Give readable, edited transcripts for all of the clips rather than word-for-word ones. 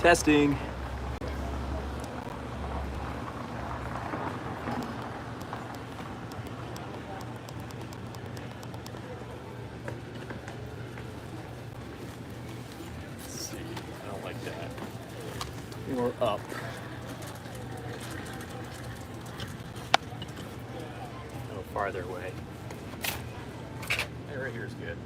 Testing. Let's see. I don't like that. We're up. A little farther away. Hey, right here is good.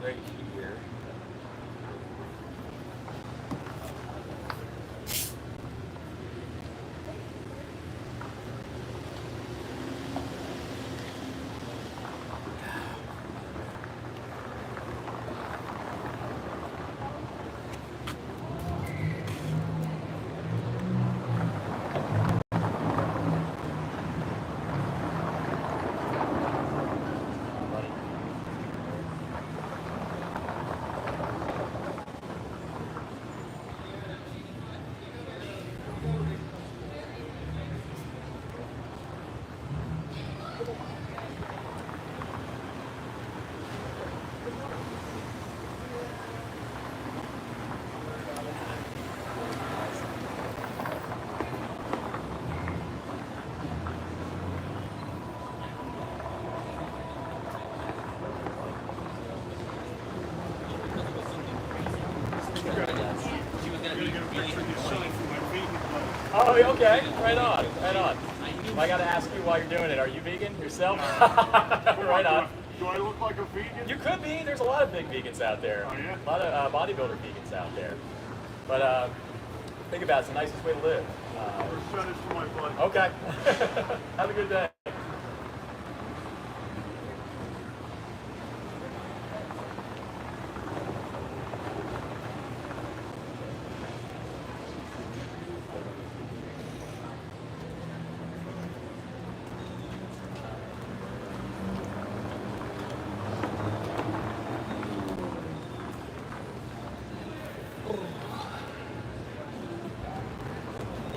Right here. Oh, okay. Right on. Right on. I got to ask you while you're doing it. Are you vegan yourself? Right on. Do I look like a vegan? You could be. There's a lot of big vegans out there. Oh, yeah? A lot of bodybuilder vegans out there. But think about it. It's the nicest way to live. Shut it for my butt. Okay. Have a good day.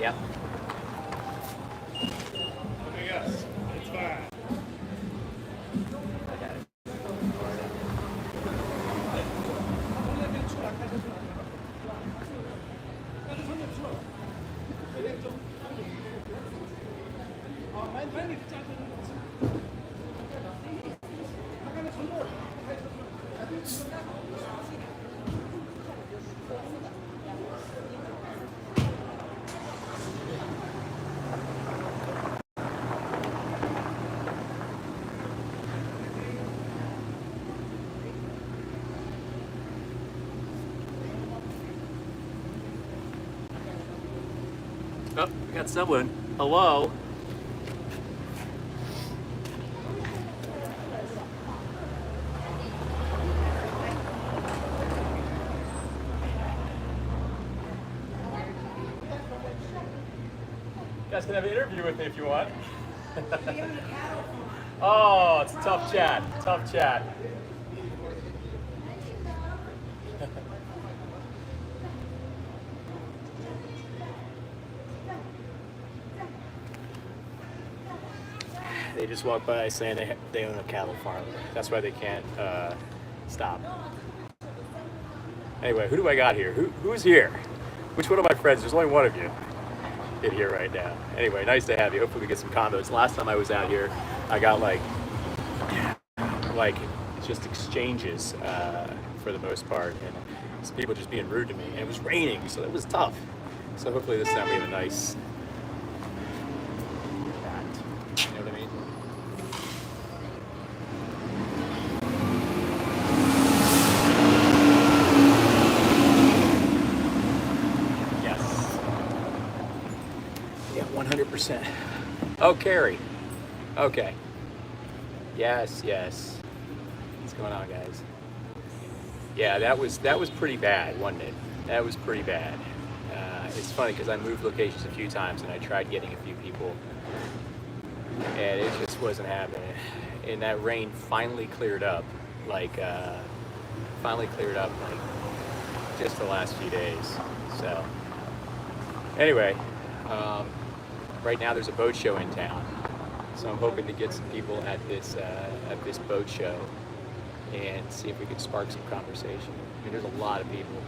Yep. Yes, it's fine. I got it. Oh, we got someone. Hello. You guys can have an interview with me if you want. Oh, it's a tough chat. Tough chat. They just walk by saying they own a cattle farm. That's why they can't stop. Anyway, who do I got here? Who's here? Which one of my friends? There's only one of you in here right now. Anyway, nice to have you. Hopefully we get some combos. Last time I was out here, I got like just exchanges for the most part, and some people just being rude to me. And it was raining, so it was tough. So hopefully this time we have a nice. You know what I mean? Yes. Yeah, 100%. Oh, Carrie. Okay. Yes, yes. What's going on, guys? Yeah, that was pretty bad, wasn't it? That was pretty bad. It's funny because I moved locations a few times and I tried getting a few people, and it's just wasn't happening. And that rain finally cleared up, like just the last few days. So anyway, right now there's a boat show in town, so I'm hoping to get some people at this boat show and see if we can spark some conversation. I mean, there's a lot of people.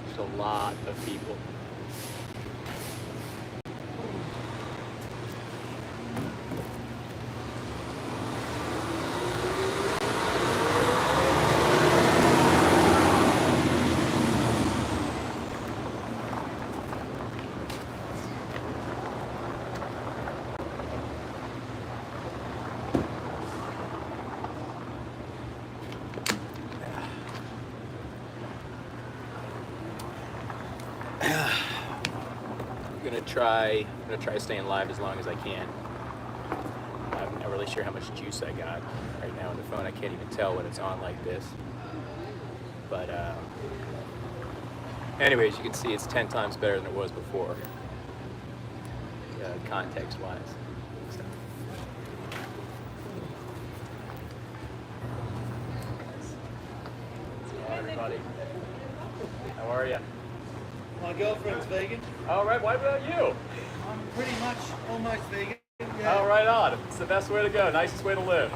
There's a lot of people. I'm gonna try staying live as long as I can. I'm not really sure how much juice I got right now on the phone. I can't even tell when it's on like this. But anyways, you can see it's 10 times better than it was before, context-wise. So. Hello, everybody. How are you? My girlfriend's vegan. All right. What about you? I'm pretty much almost vegan. Oh, right on. It's the best way to go. Nicest way to live.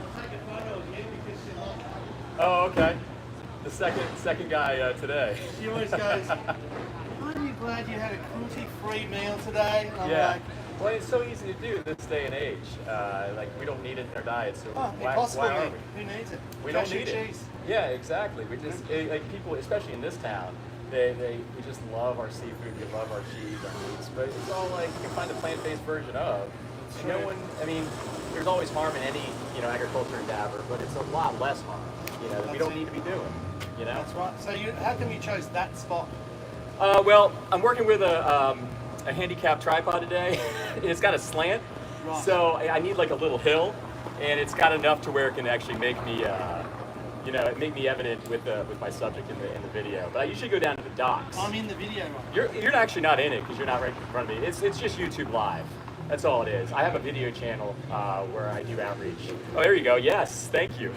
I'll take a photo of you because she loves it. Oh, okay. The second guy today. She always goes, aren't you glad you had a cruelty-free meal today? And I'm Yeah. like, Well, it's so easy to do this day and age. Like, we don't need it in our diet, so oh, why impossible. are we? Who needs it? We don't Cashew need it. cheese. Yeah, exactly. We just like people, especially in this town, we just love our seafood, we love our cheese, our meats, but it's all like you can find a plant-based version of. And no one, I mean, there's always harm in any agriculture endeavor, but it's a lot less harm, that we don't need to be doing. That's right. So how come you chose that spot? Well, I'm working with a handicapped tripod today. It's got a slant, Right. so I need like a little hill, and it's got enough to where it can actually make me, make me evident with my subject in the video. But I usually go down to the docks. I'm in the video right You're actually not in it because you're not right in front of me. It's just YouTube Live. That's all it is. I have a video channel where I do outreach. Oh, there you go. Yes, thank you.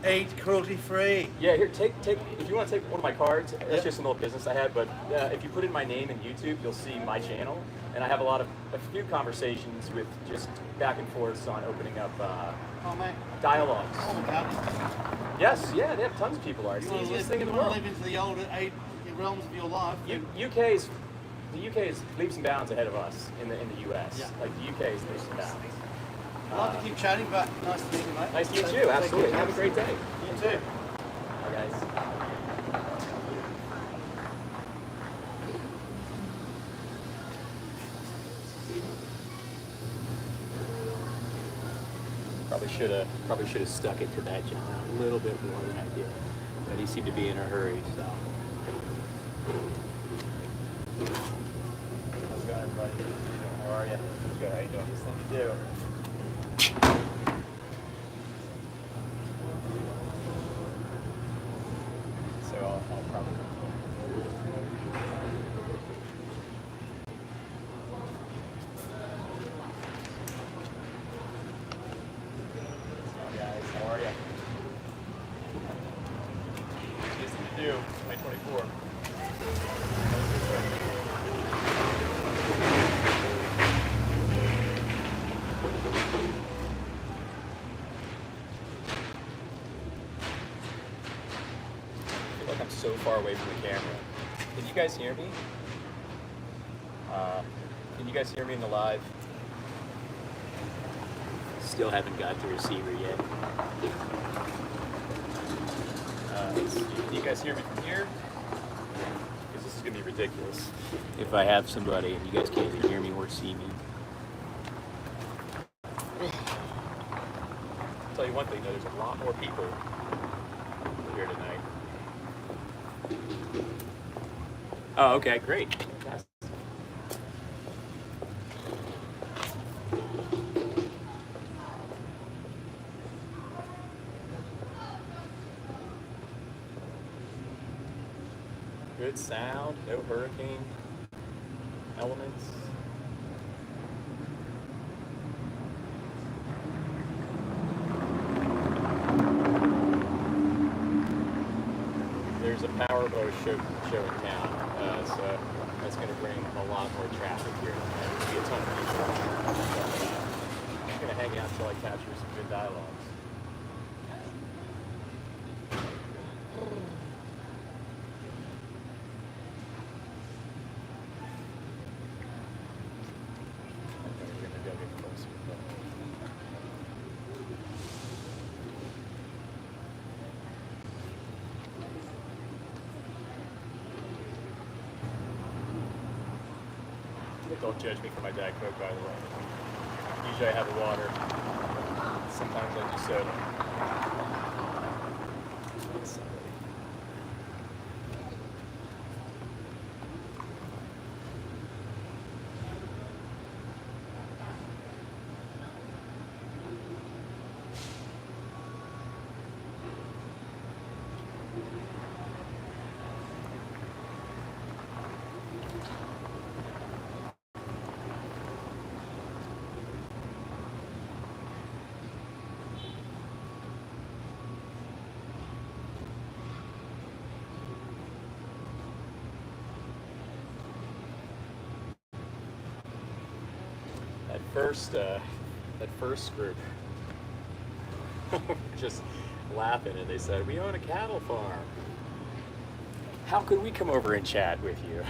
Eat cruelty-free. Yeah, here, take. If you want to take one of my cards, that's just an old business I had. But if you put in my name in YouTube, you'll see my channel, and I have a few conversations with just back and forths on opening up Oh, mate. dialogues. Oh, God. Yes, yeah, they have tons of people. It's the easiest thing in the world. live into the older realms of your life. The UK is leaps and bounds ahead of us in the US. Yeah. Like the UK is leaps and bounds. I'd like to keep chatting, but nice to meet you, mate. Nice to meet you. Absolutely. Have a great day. You too. Bye, guys. Probably should have stuck it to that John a little bit more than I did, but he seemed to be in a hurry. So. How's it going, everybody? How are you? Good. How you doing? Just thing to do. So I'll probably. Guys, how are you? Easy to do. 2024. I feel like I'm so far away from the camera. Can you guys hear me? Can you guys hear me in the live? Still haven't got the receiver yet. Can you guys hear me from here? Because this is going to be ridiculous if I have somebody and you guys can't even hear me or see me. I'll tell you one thing though, there's a lot more people here tonight. Oh, okay, great. Fantastic. Good sound, no hurricane. elements. There's a power boat show in town, so that's going to bring a lot more traffic here. There'll be a ton of people. I'm going to hang out until I capture some good dialogues. Don't judge me for my Diet Coke, by the way. Usually I have a water. Sometimes I do soda. That first group were just laughing, and they said, "We own a cattle farm. How could we come over and chat with you?"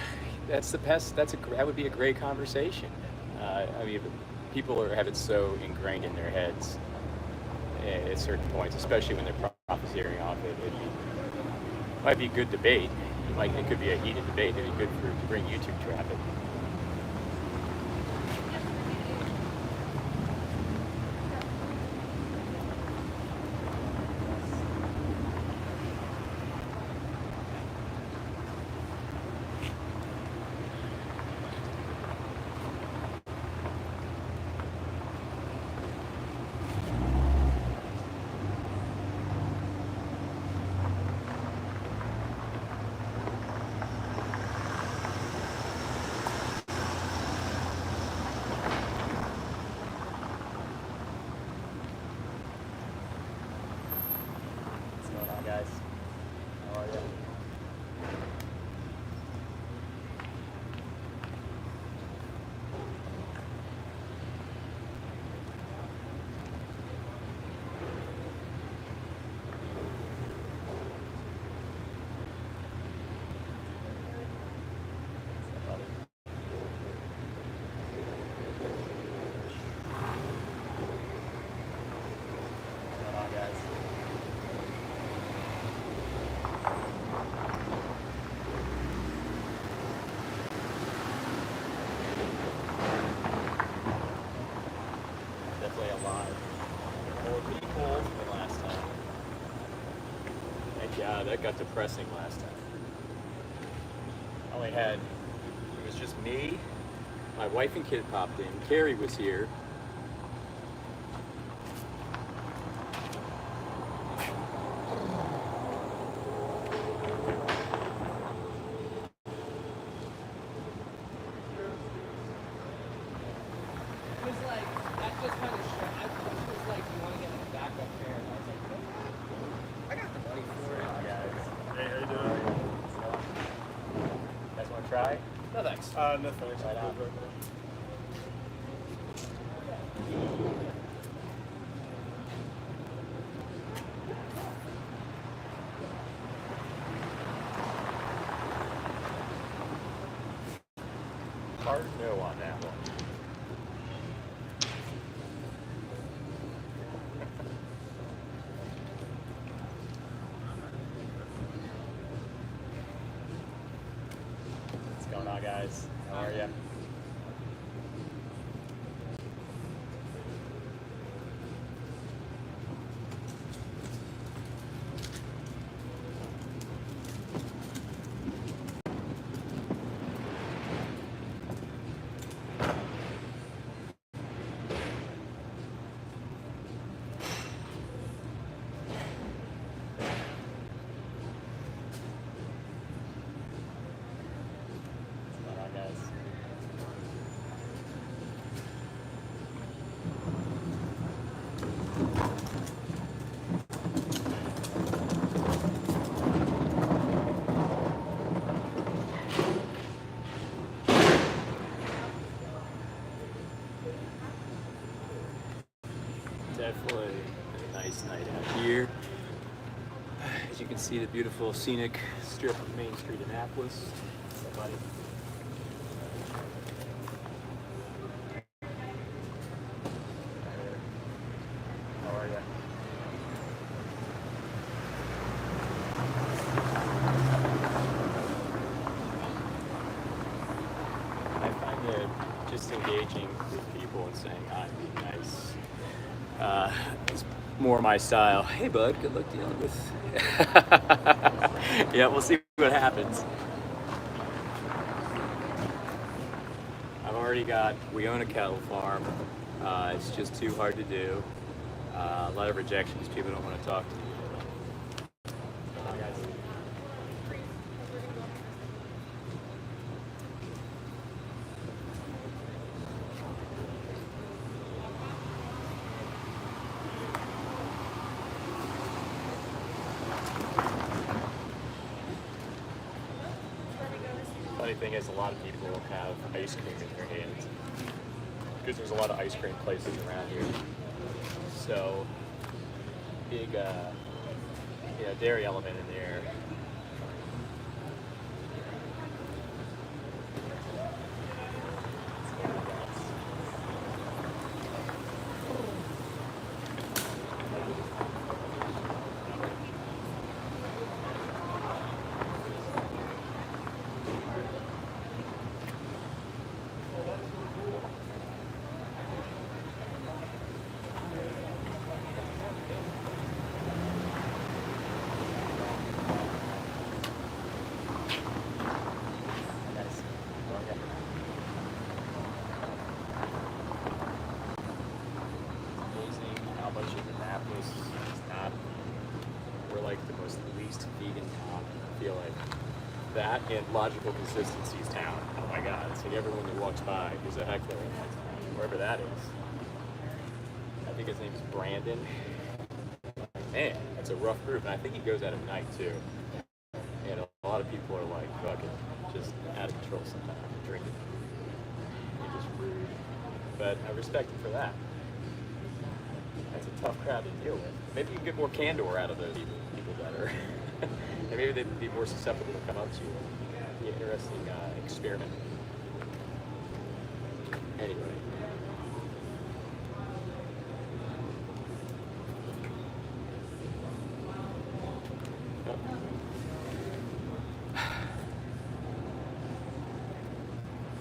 That's the best. That would be a great conversation. I mean, people have it so ingrained in their heads at certain points, especially when they're profiteering off it. It might be good debate. It could be a heated debate. It'd be good to bring YouTube traffic. Guys, how are you? Yeah, that got depressing last time. It was just me, my wife and kid popped in, Carrie was here. Try? No thanks. No thanks. Right on. Hard no on that one. What's going on, guys? How are you? What's going on, guys? see the beautiful scenic strip of Main Street, Annapolis. What's up, buddy? How are you? I find it just engaging with people and saying hi and being nice. It's more my style. Hey, bud, good luck dealing with. Yeah, we'll see what happens. I've already got. We own a cattle farm. It's just too hard to do. A lot of rejections. People don't want to talk to you. Guys. Funny thing is, a lot of people have ice cream in their hands because there's a lot of ice cream places around here. So big, dairy element in there. We're like the most least vegan town. I feel like that and logical consistencies town. Oh my god, it's like everyone who walks by is a heckler, wherever that is. I think his name is Brandon. Man, it's a rough group, and I think he goes out at night too. And a lot of people are like fucking just out of control sometimes, drinking. They're just rude. But I respect him for that. That's a tough crowd to deal with. Maybe you can get more candor out of those people better. And maybe they'd be more susceptible to come up to you. It'd be an interesting experiment. Anyway.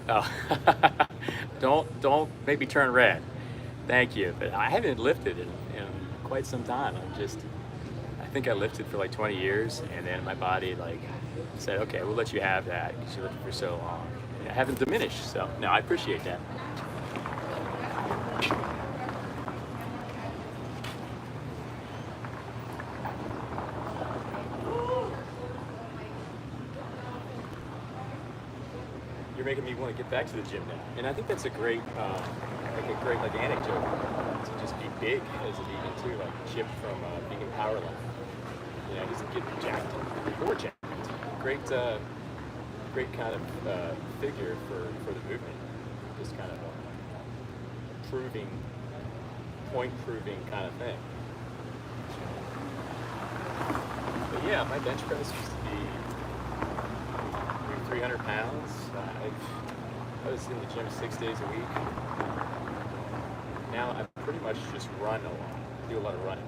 Oh, don't make me turn red. Thank you, but I haven't lifted in quite some time. I think I lifted for like 20 years, and then my body like said, okay, we'll let you have that because you lifted for so long. And I haven't diminished, so no, I appreciate that. You're making me want to get back to the gym now, and I think that's a great anecdote to just be big as a vegan too, like Chip from Vegan Powerline. You know, he's a getting jacked or jacked. Great kind of figure for the movement. Just kind of a point proving kind of thing. But yeah, my bench press used to be 300 pounds. I was in the gym 6 days a week. Now I pretty much just run a lot. I do a lot of running.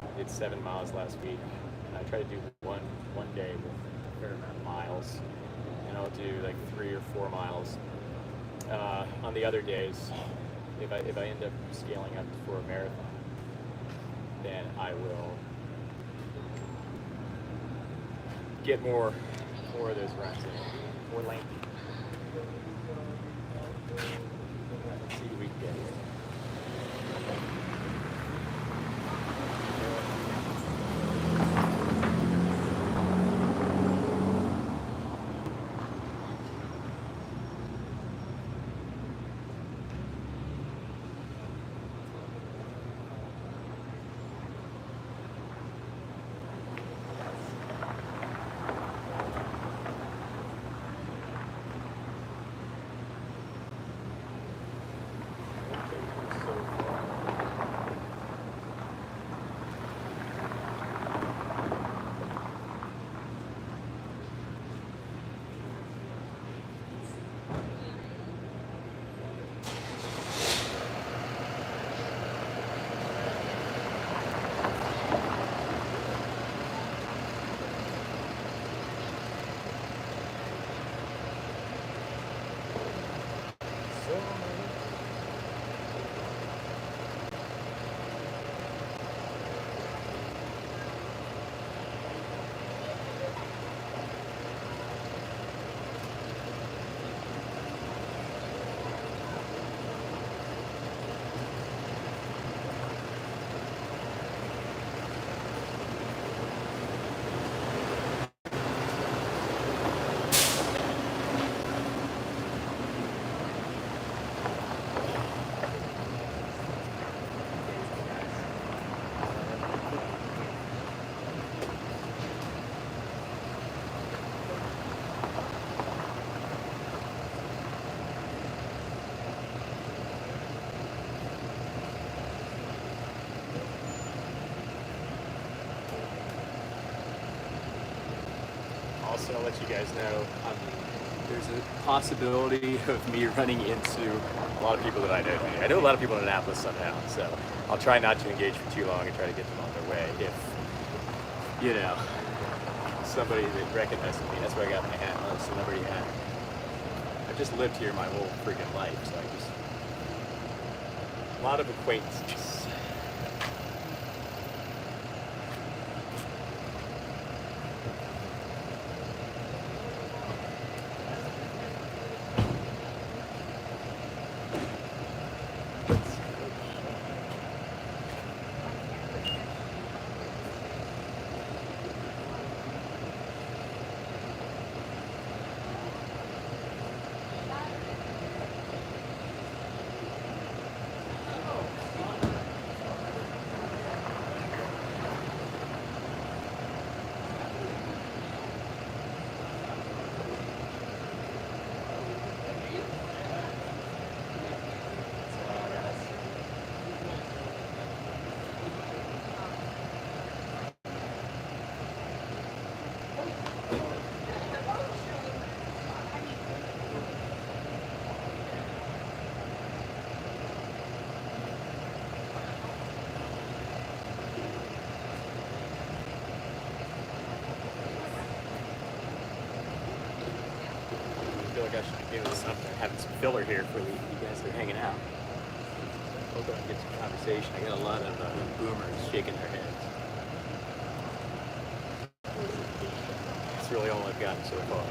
I did 7 miles last week, and I try to do one day with a fair amount of miles, and I'll do like 3 or 4 miles. On the other days, if I end up scaling up for a marathon, then I will get more of those runs in, more lengthy. Let's see what we can get here. Also, I'll let you guys know, there's a possibility of me running into a lot of people that I know. I know a lot of people in Annapolis somehow, so I'll try not to engage for too long and try to get them on their way. If, you know, somebody that recognizes me, that's why I got my hat on, celebrity hat. I've just lived here my whole freaking life, so I just, a lot of acquaintances. I feel like I should be doing something, having some filler here for you guys that are hanging out. Hope I can get some conversation. I got a lot of boomers shaking their heads. That's really all I've gotten so far.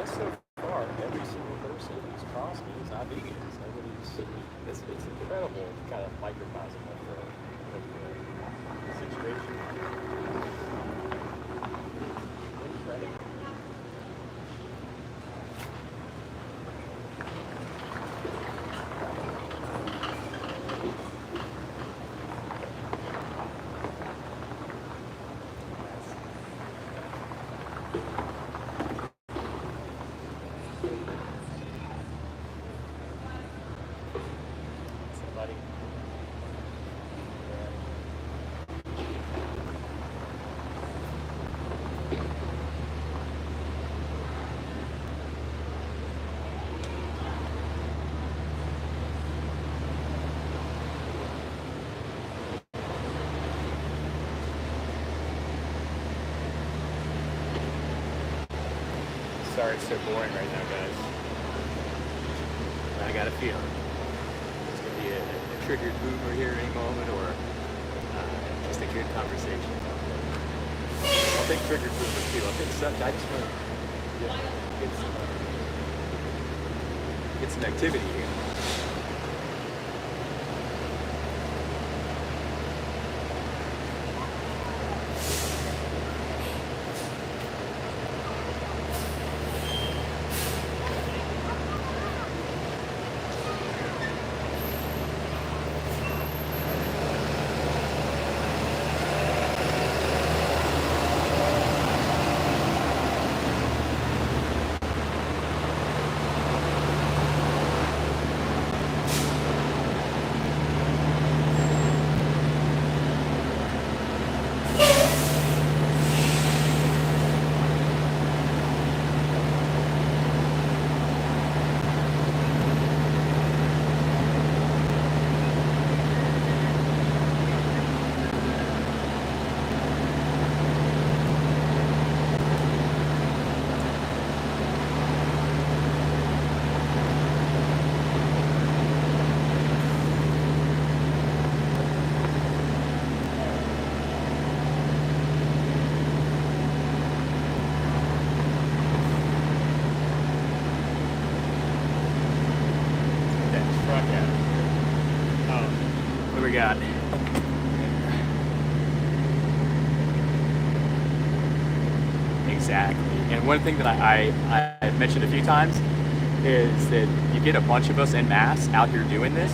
So far, every single person who's crossed me is not vegan. It's incredible kind of microcosm of the situation. Incredible. Sorry it's so boring right now, guys. I got a feeling there's going to be a triggered boomer here any moment, or just a good conversation. I'll take triggered boomers too. I'll take such. I just want to get some activity here. got? Exactly. And one thing that I've mentioned a few times is that you get a bunch of us en masse out here doing this,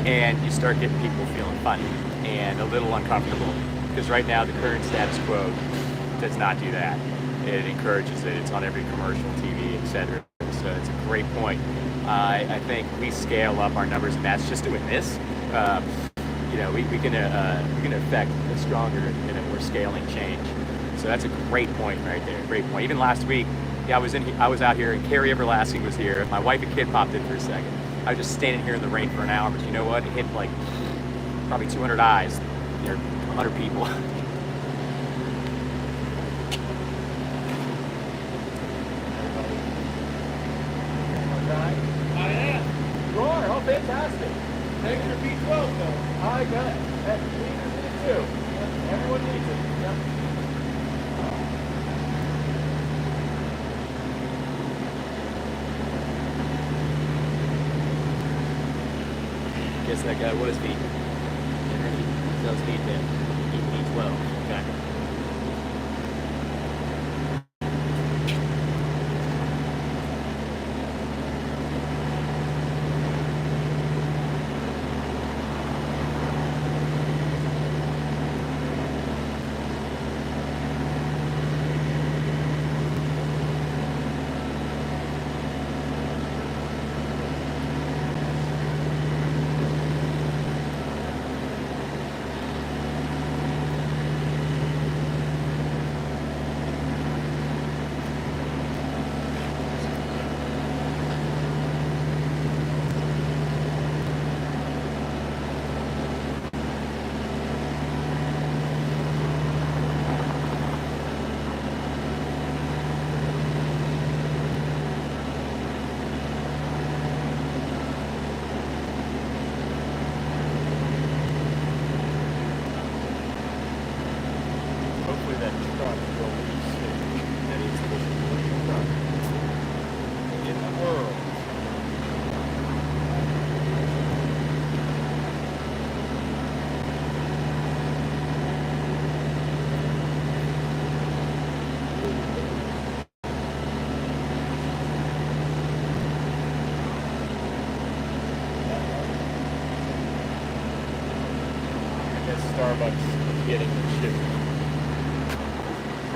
and you start getting people feeling funny and a little uncomfortable. Because right now the current status quo does not do that. It encourages it. It's on every commercial, TV, etc. So it's a great point. I think we scale up our numbers en masse just doing this. You know, we can affect a stronger and a more scaling change. So that's a great point right there. Great point. Even last week, yeah, I was out here, and Carrie Everlasting was here. My wife and kid popped in for a second. I was just standing here in the rain for an hour, but you know what? It hit like probably 200 eyes. There are 100 people. I am. You are? Oh, fantastic. Thanks for B12 though. I got it. Hey, we need it too. Everyone needs it. Yep. Guess that guy was vegan. He does need to eat meat well. Okay. Hopefully that truck will leave soon. That is the only truck in the world. I guess Starbucks is getting the shipment.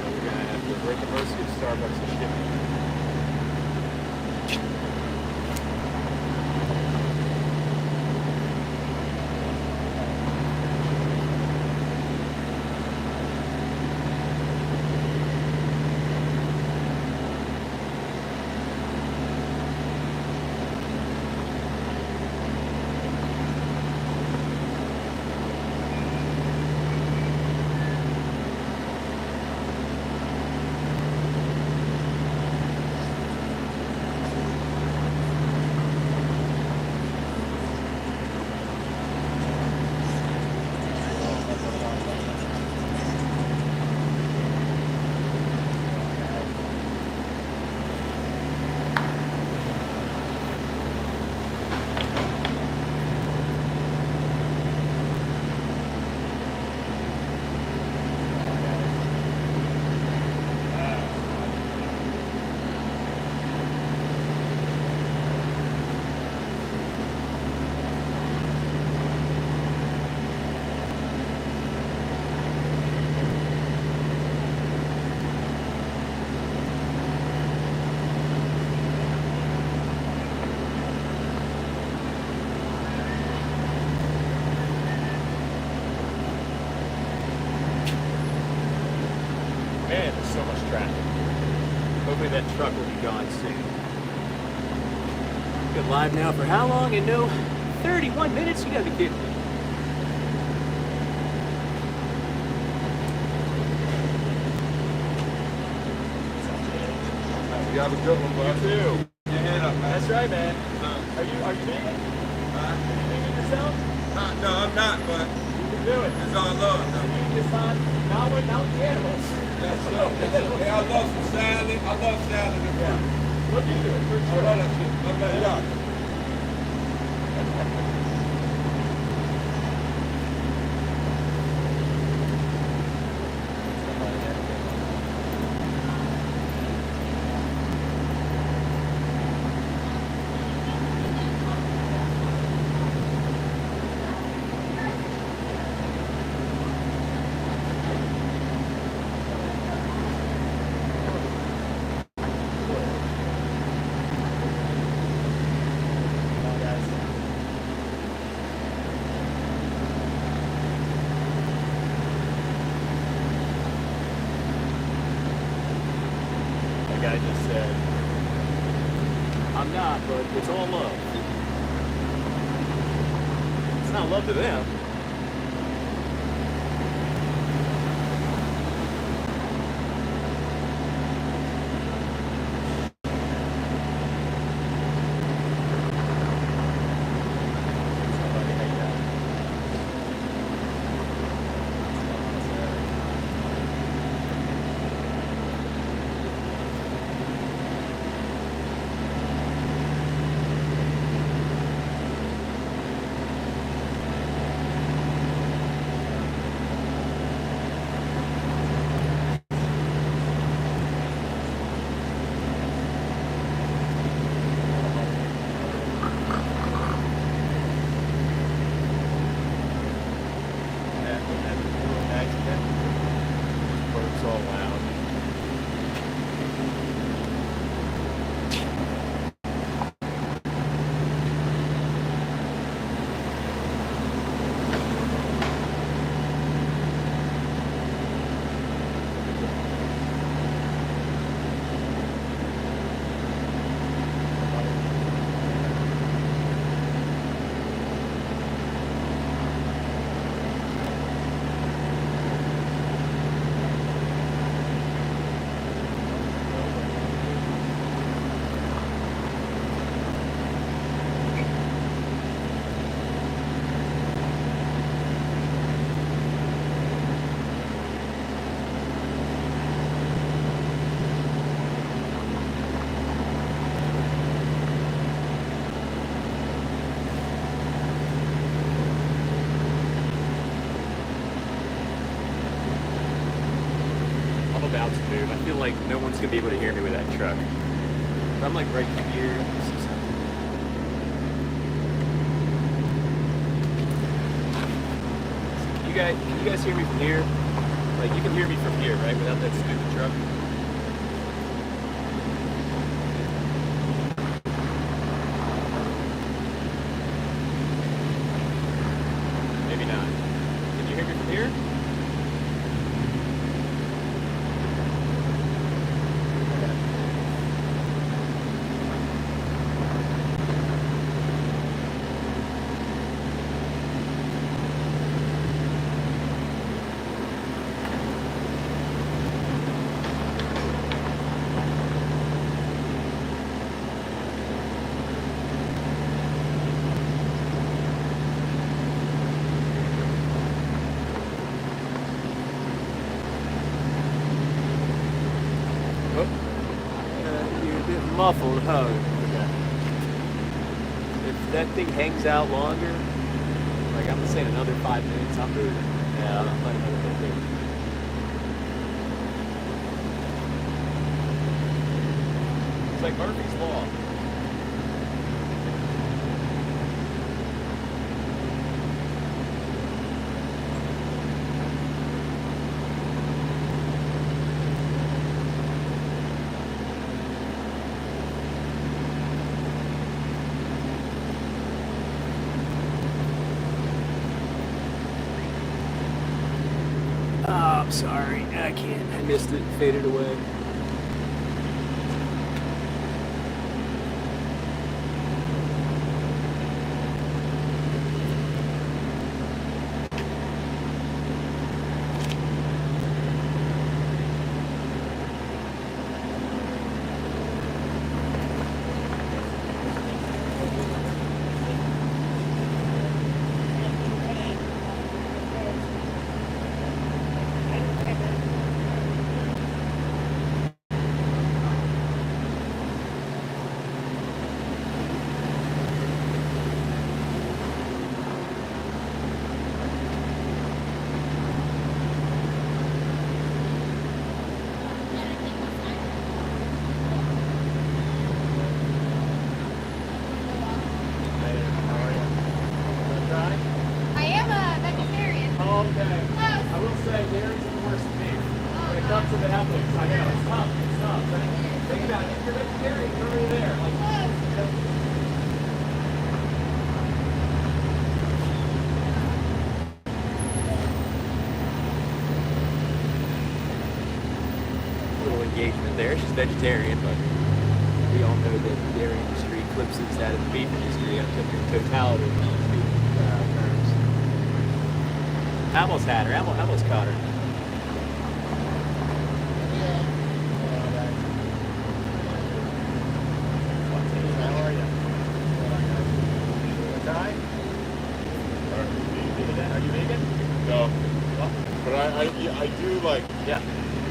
We're gonna have to break the mercy of Starbucks and shipping. Man, there's so much traffic. Hopefully that truck will be gone soon. Been live now for how long? And no, 31 minutes? You gotta be kidding me. You have a good one, bud. You too. Your head up, man. That's right, man. Are you vegan? Are you vegan yourself? No, I'm not, but You can do it. it's all love. It's not with the animals. That's it. Hey, I love some salad. I love salad and fruit. Look into it, for I sure. love that shit. I love that. the guy just said. I'm not, but it's all love. It's not love to them. About to move. I feel like no one's gonna be able to hear me with that truck. But I'm like right here. Can you guys hear me from here? Like you can hear me from here, right? Without that stupid truck. Maybe not. Can you hear me from here? You're a bit muffled, huh? Okay. If that thing hangs out longer, like I'm saying another 5 minutes, I'm moving. Yeah, I'm playing another thing. It's like Murphy's Law. Oh, I'm sorry. I can't. I missed it. Faded away. nuts of it happening. I know, it's tough, it's tough. But think about it, if you're vegetarian, you're already there. Like, little engagement there. she's vegetarian, but we all know that the dairy industry eclipses that of the beef industry in totality of terms. Almost had her. Almost caught her. How are you? Ty? Are you vegan? No. But I do like, Yeah.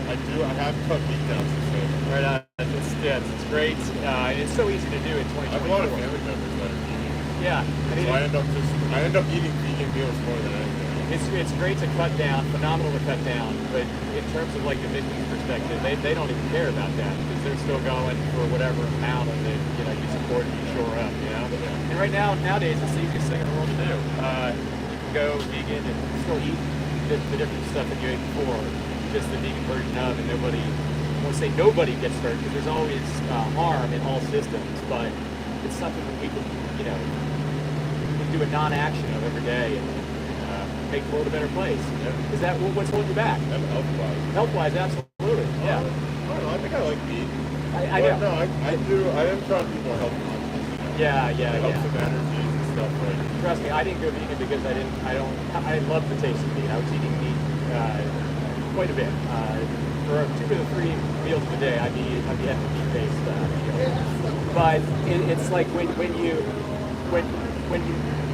I have cut meat down some stuff. Right on. It's great. And it's so easy to do in I have a lot of 2024. family members that are vegan. Yeah. So I end up eating vegan meals more than anything. It's great to cut down, phenomenal to cut down, but in terms of like the business perspective, they don't even care about that because they're still going for whatever amount of it, you know, you support and you shore up, you know? And right nowadays, it's the easiest thing in the world to do. You can go vegan and still eat the different stuff that you ate before, just the vegan version of, and nobody, I won't say nobody gets hurt because there's always harm in all systems, but it's something that we can, you know, we can do a non-action of every day and make the world a better place. Yeah. Is that what's holding you back? And health-wise. Health-wise, absolutely. Yeah. I don't know, I think I like meat. I But know. no, I am trying to be more health conscious. Yeah. It helps with energies and stuff, like. Trust me, I didn't go vegan because I love the taste of meat. I was eating meat quite a bit. For 2 to 3 meals a day, I'd be having meat-based meals. But it's like when you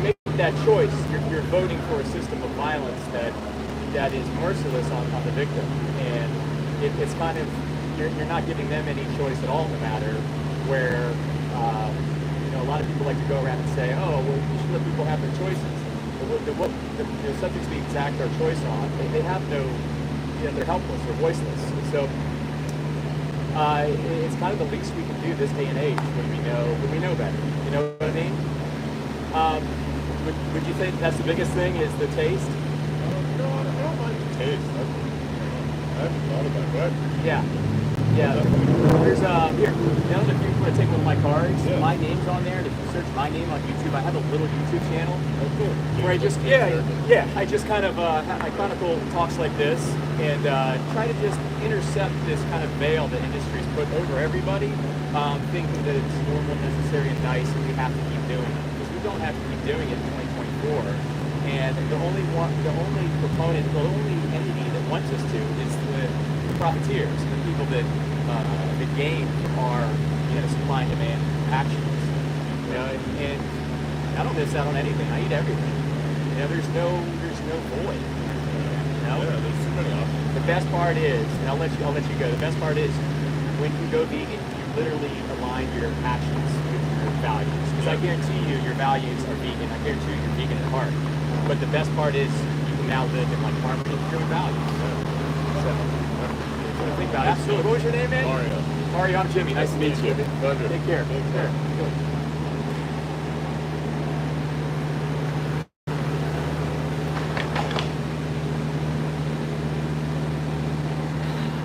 make that choice, you're voting for a system of violence that is merciless on the victim, and it's kind of you're not giving them any choice at all in the matter. Where you know, a lot of people like to go around and say, oh, well, you should let people have their choices. But the subjects we exact our choice on, they have no, you know, they're helpless, they're voiceless. So it's kind of the least we can do this day and age when we know better. You know what I mean? Would you think that's the biggest thing is the taste? No, I don't mind the taste. I haven't thought about that. Yeah. There's here. Now if you want to take one of my cards, Yeah. my name's on there, and if you search my name on YouTube, I have a little YouTube channel Oh, cool. where I just I just kind of I chronicle talks like this and try to just intercept this kind of veil that industry's put over everybody, thinking that it's normal, necessary, and nice, and we have to keep doing it because we don't have to keep doing it in 2024. And the only proponent, the only entity that wants us to is the profiteers, the people that gain our, you know, supply and demand actions. You know, and I don't miss out on anything. I eat everything. You know, there's no void. You know? Yeah, there's too many options. The best part is, and I'll let you go. The best part is when you go vegan, you literally align your actions with your values. Because I guarantee you, your values are vegan. I guarantee you, you're vegan at heart. But the best part is you can now live in like harmony with your own values. So think about it. Absolutely. What was your name, man? Mario. Mario, I'm Jimmy. Nice to meet you. Pleasure. Take care. Take care.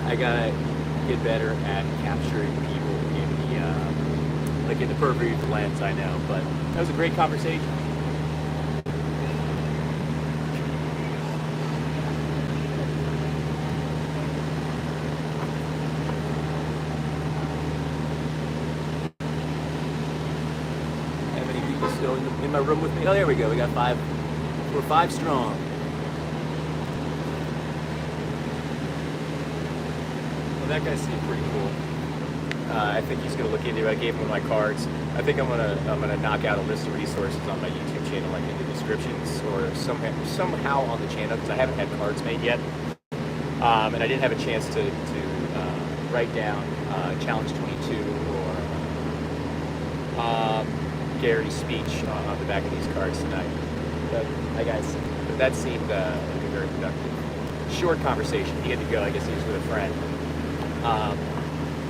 I gotta get better at capturing people in the like in the periphery of the lens. I know, but that was a great conversation. How many people still in my room with me? Oh, there we go. We got 5. We're 5 strong. That guy seemed pretty cool. I think he's gonna look into it. I gave him one of my cards. I think I'm gonna knock out a list of resources on my YouTube channel, like in the descriptions or somehow on the channel, because I haven't had cards made yet, and I didn't have a chance to write down Challenge 22 or Gary's speech on the back of these cards tonight. But that seemed like a very productive, short conversation. He had to go. I guess he was with a friend.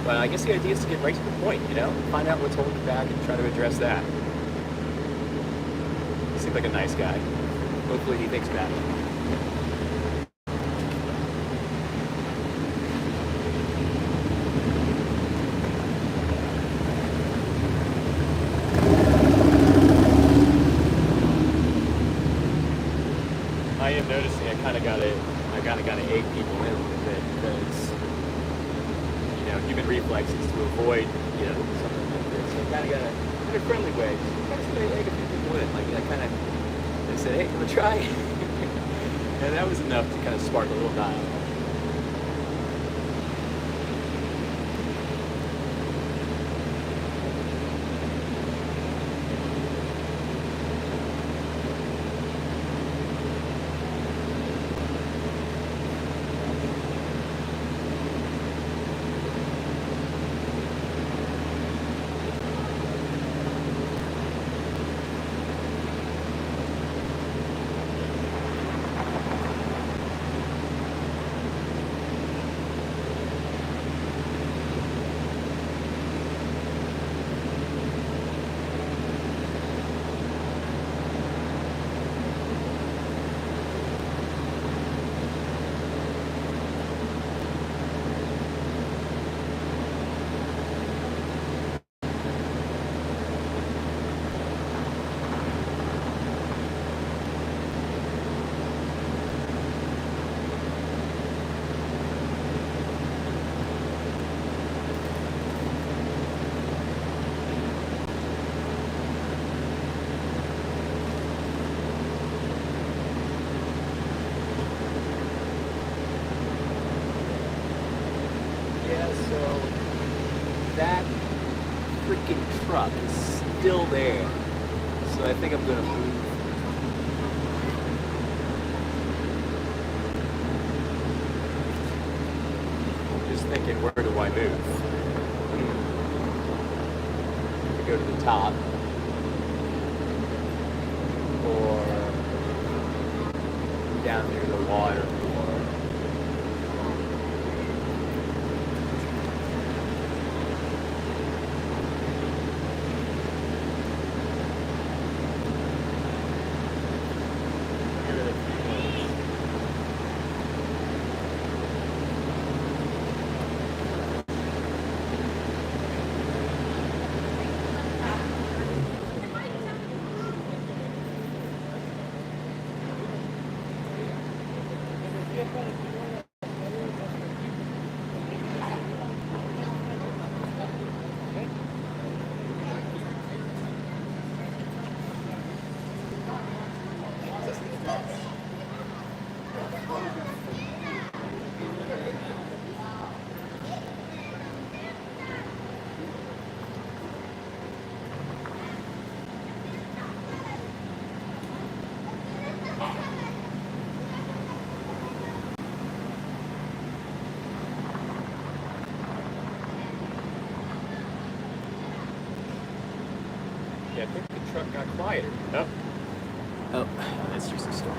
But I guess the idea is to get right to the point, you know? Find out what's holding you back and try to address that. He seemed like a nice guy. Hopefully he thinks about it. I am noticing I kind of gotta egg people in a little bit because, you know, you've been reflexes to avoid, you know, something like this. So I kind of got in a friendly way. Kind of somebody like a few people in. Like, I kind of, they said, hey, you want to try? And that was enough to kind of spark a little dialogue. So that freaking truck is still there. So I think I'm gonna move. Just thinking, where do I move? To go to the top, or down near the water, or I think the truck got quieter. Oh, that's just a storm.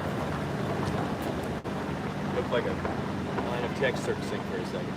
Looked like a line of text surfacing for a second.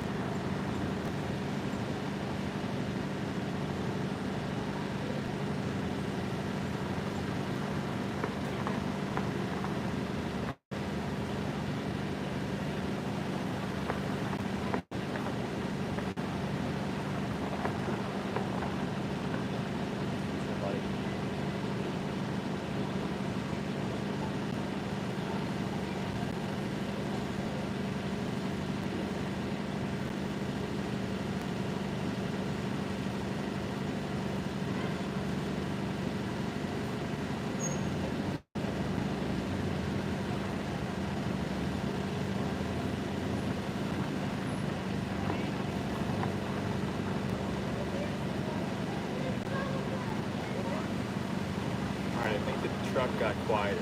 Alright, I think the truck got quieter.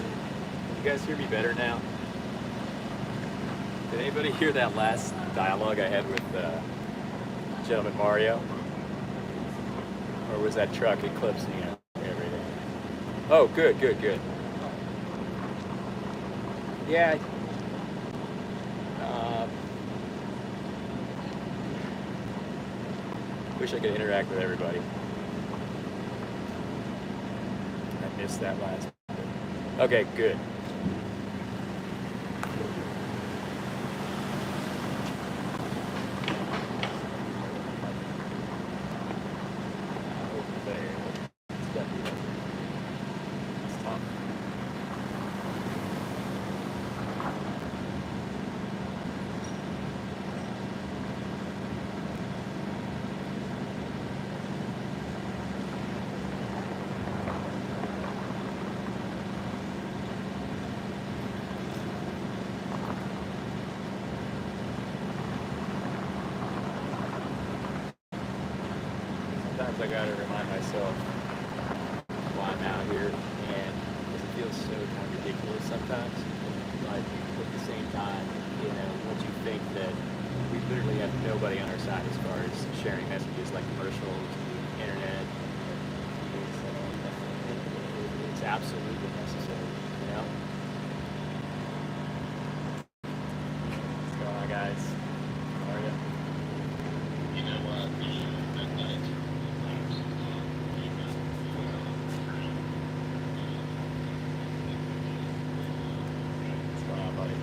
You guys hear me better now? Did anybody hear that last dialogue I had with Gentleman Mario? Or was that truck eclipsing everything? Oh, good. Yeah. Wish I could interact with everybody. I missed that last bit. Okay, good. Sometimes I gotta remind myself why I'm out here, and it feels so kind of ridiculous sometimes. Like at the same time, once you think that we literally have nobody on our side as far as sharing messages like commercials, internet, it's absolutely necessary, What's going on, guys? How are you? You know what? Midnight. What's going on, buddy?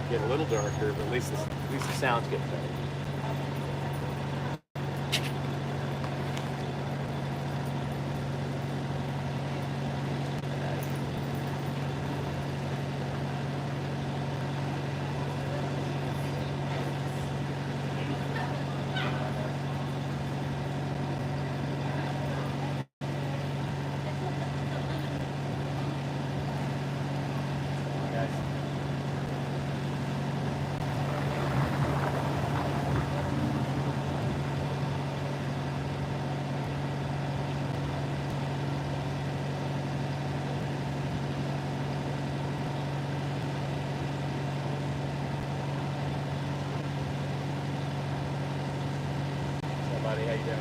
Get a little darker, but at least the sound's getting better. Buddy, how you doing?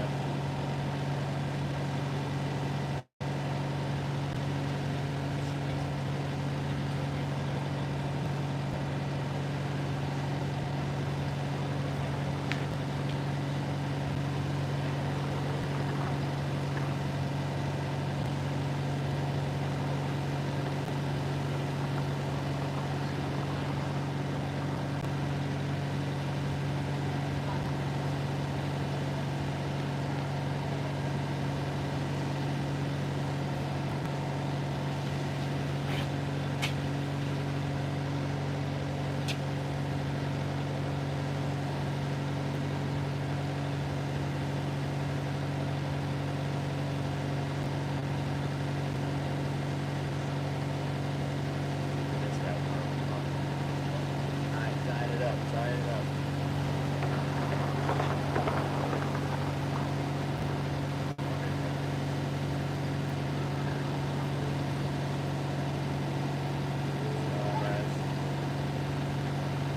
Trying it up.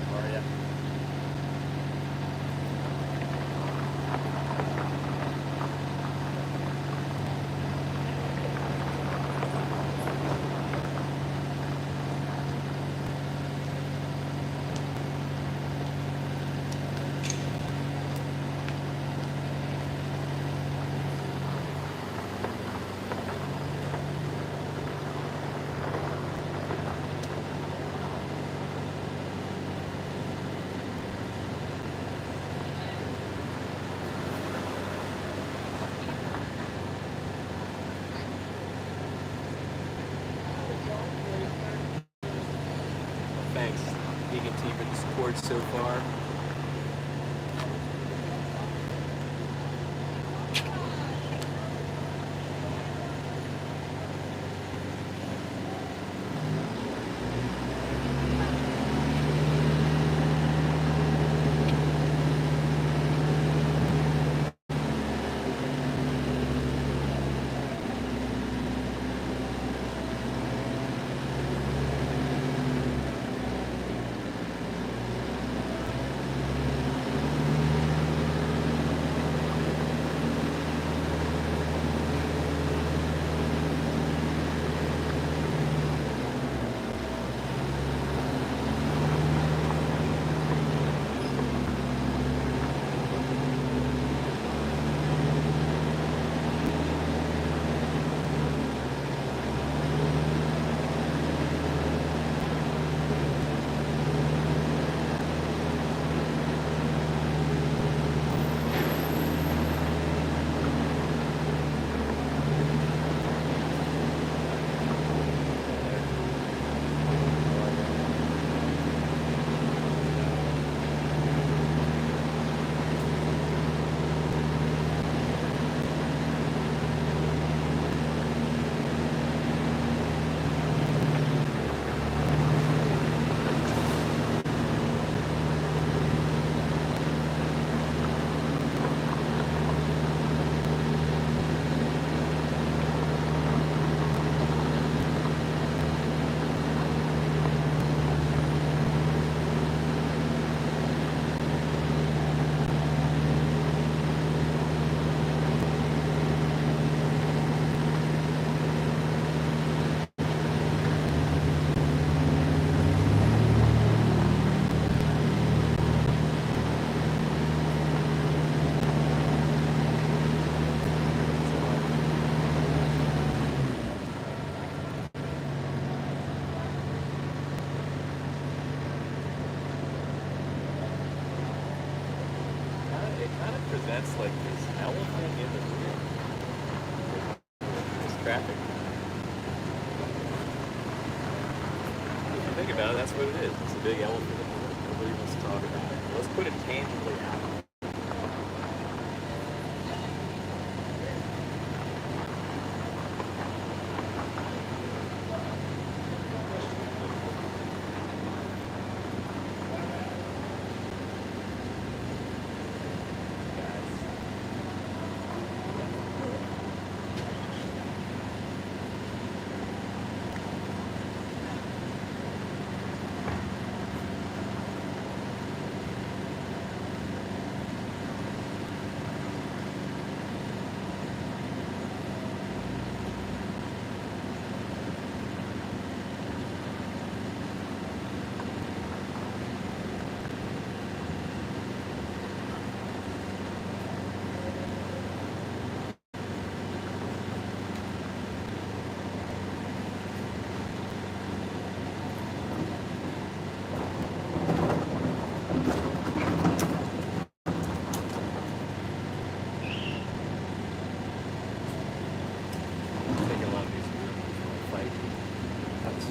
How are you? Thanks, Vegan Tea, for the support so far. Elephant in the room. There's traffic. If you think about it, that's what it is. It's a big elephant in the room. Nobody wants to talk about it. Let's put it tangibly out.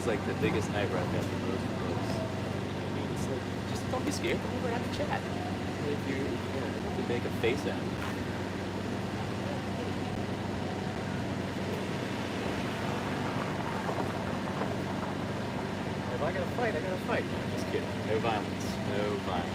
Like the biggest night where I've had the most close. I mean, it's like, just don't be scared. Come over and have a chat. If you have to make a face at it. If I gotta fight, I gotta fight. No, just kidding. No violence. No violence.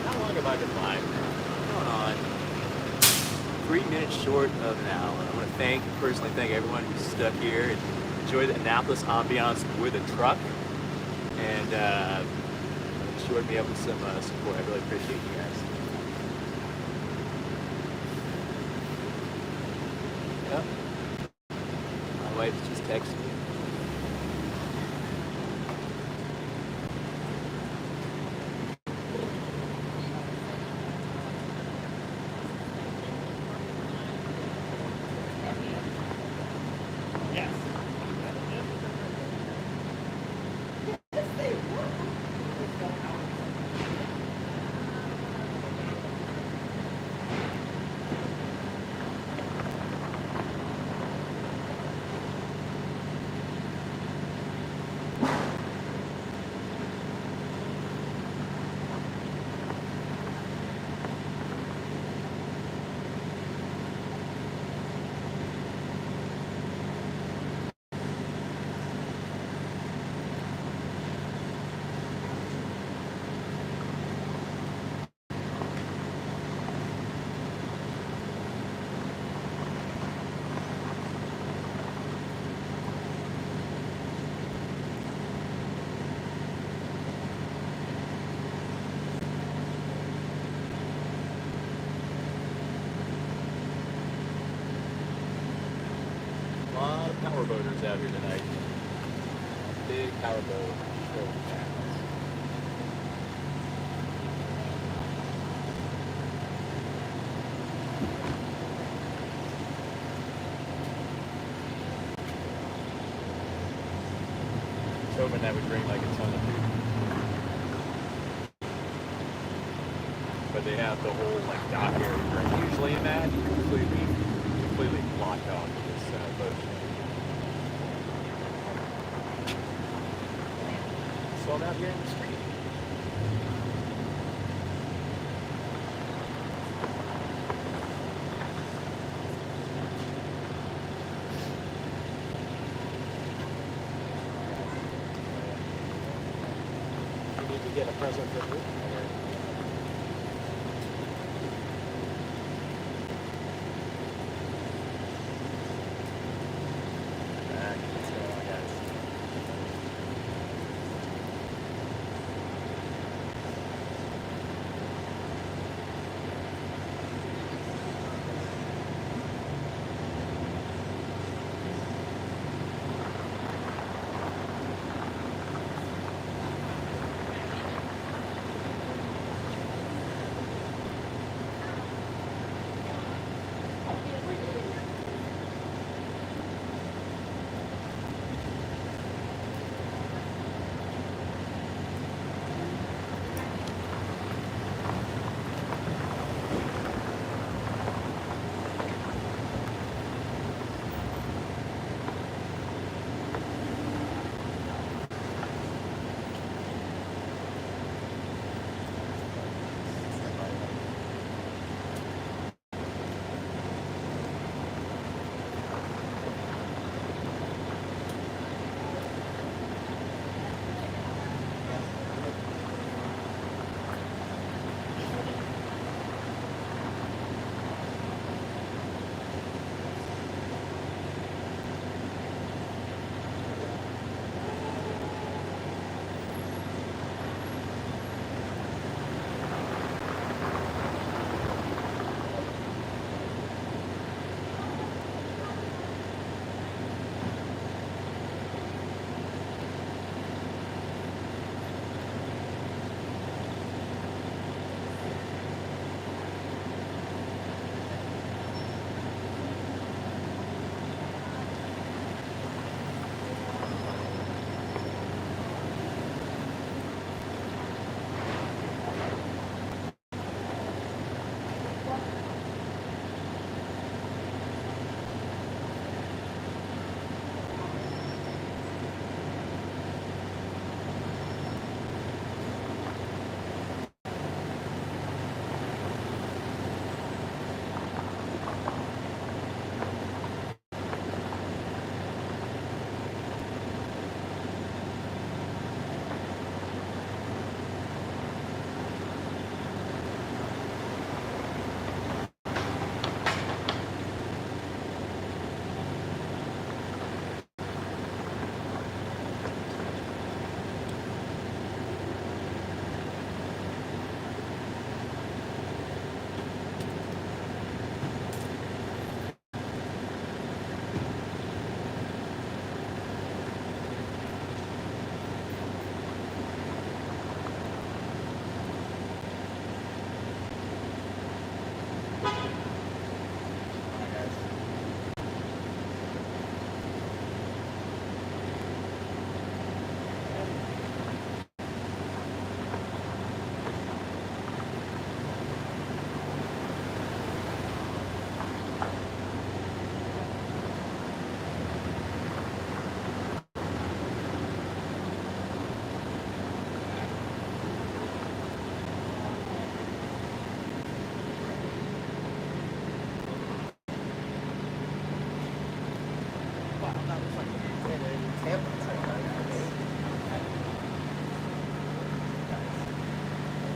How long have I been live now? Going on 3 minutes short of an hour. I want to personally thank everyone who's stuck here and enjoyed the Annapolis ambiance with a truck and shorted me up with some support. I really appreciate you guys. Yep. My wife just texted me. Power boaters out here tonight. Big power boat show. I was hoping that would bring like a ton of people. But they have the whole like dock area. Right? Usually in that, you're completely blocked off with this boat. So I'm out here in the street. You need to get a present for me. Back. Let's go, guys.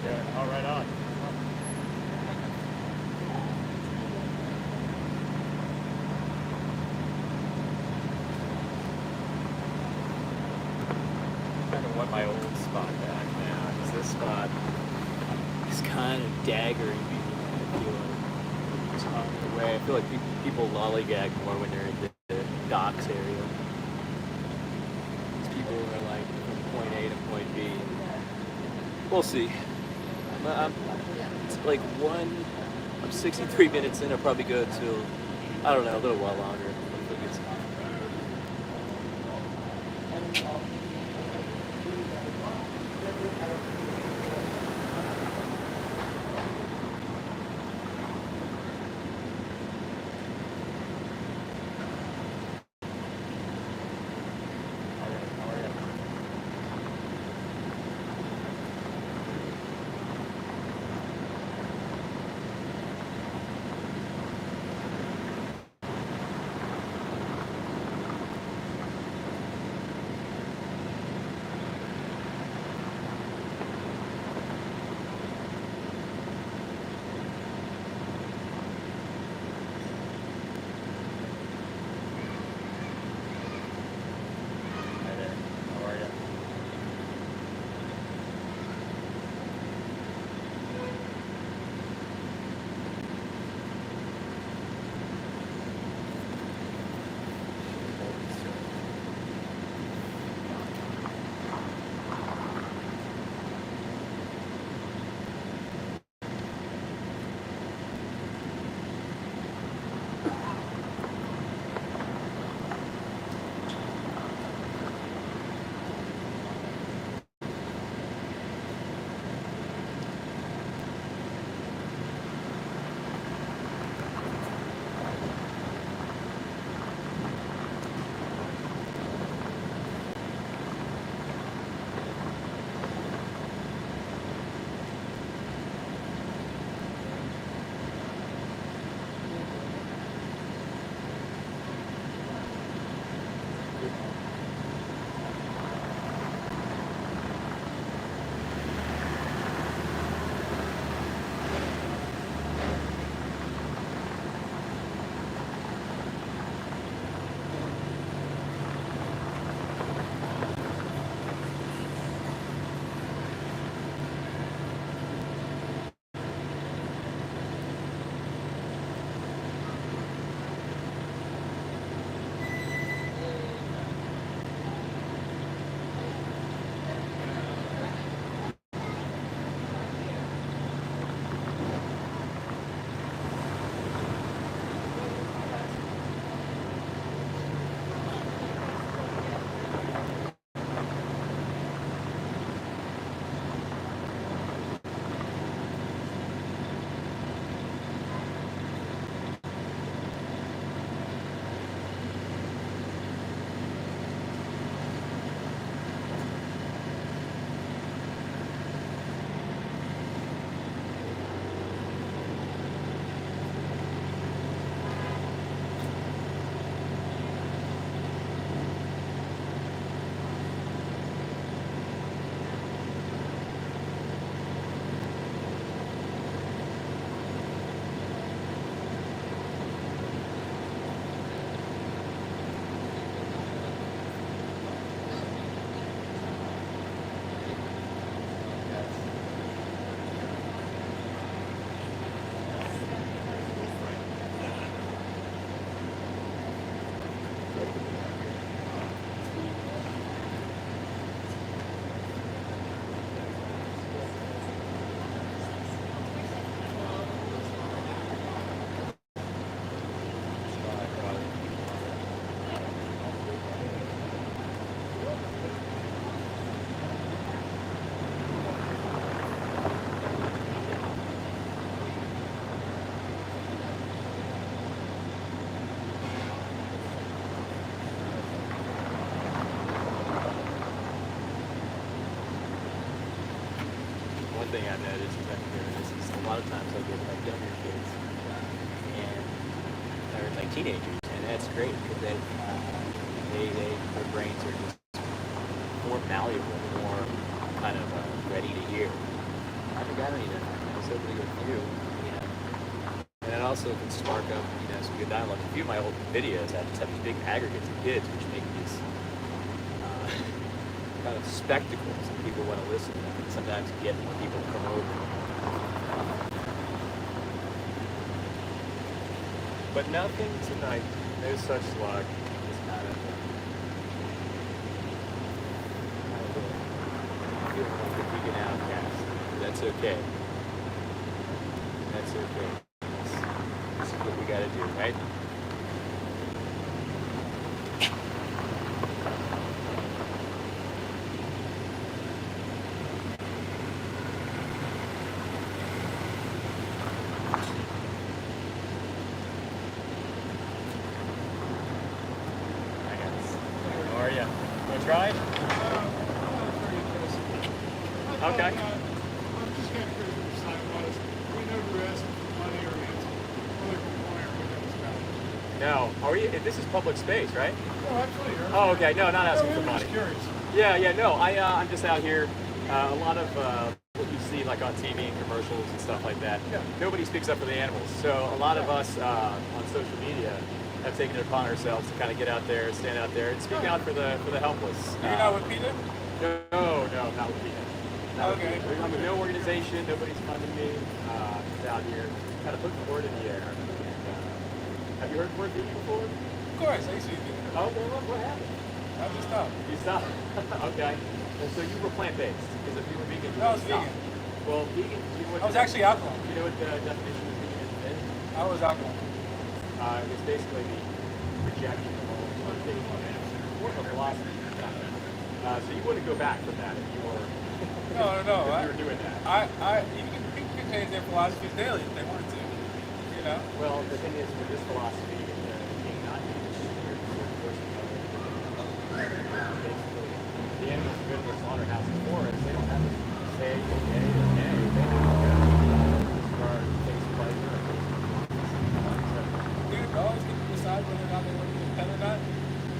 Yeah, all right on. Kind of want my old spot back now, because this spot is kind of daggering me. I feel like it's on the way. I feel like people lollygag more when they're in the docks area. These people are like from point A to point B. We'll see. It's like I'm 63 minutes in. I'll probably go till, I don't know, a little while longer. Hopefully it gets thing I've noticed is I've been doing this is a lot of times I get like younger kids and or like teenagers, and that's great because their brains are just more malleable, more kind of ready to hear. I think I don't even know. I was hoping to go with you, you know. And it also can spark up, you know, some good dialogue. A few of my old videos, I just have these big aggregates of kids, which make these kind of spectacles that people want to listen to. And sometimes get more people to come over. But nothing tonight. No such luck. Just kind of feeling like a vegan outcast. That's okay. That's okay. This is what we gotta do, right? How are you? Want to try? Okay. I'm just kind of curious what your site was. We know the rest of the money or answer. Really compliant with that was about. No. Are we? This is public space, right? No, actually. Oh, okay. No, not asking for I'm money. just curious. Yeah. No. I'm just out here. A lot of what you see like on TV and commercials and stuff like that. Yeah. Nobody speaks up for the animals. So a lot of us on social media have taken it upon ourselves to kind of get out there, stand out there, and speak out for the helpless. You're not with Peter? No, not with PETA. Not with Okay. PETA. I'm with no organization. Nobody's funding me. Just out here, kind of putting the word in the air. And, have you heard the word vegan before? Of course, I used to eat it. Oh, okay. What happened? I just stopped. You stopped. Okay. Well, so you were plant-based because if you were vegan, you No, I would was stop. vegan. Well, vegan. You know what I was actually alcohol. You know what the definition of vegan is? I was alcohol. It's basically the rejection of all motivation and more of a philosophy. So you wouldn't go back from that if you were. No. If you were doing that. People can change their philosophies daily if they want to. You know? Well, the thing is, with this philosophy, being not used, you're forcing other basically, the animals go to the slaughterhouses for us. They don't have to say okay or nay. They don't go. This is our taste pleasure. Do dogs get to decide whether or not they want to be a pet or not?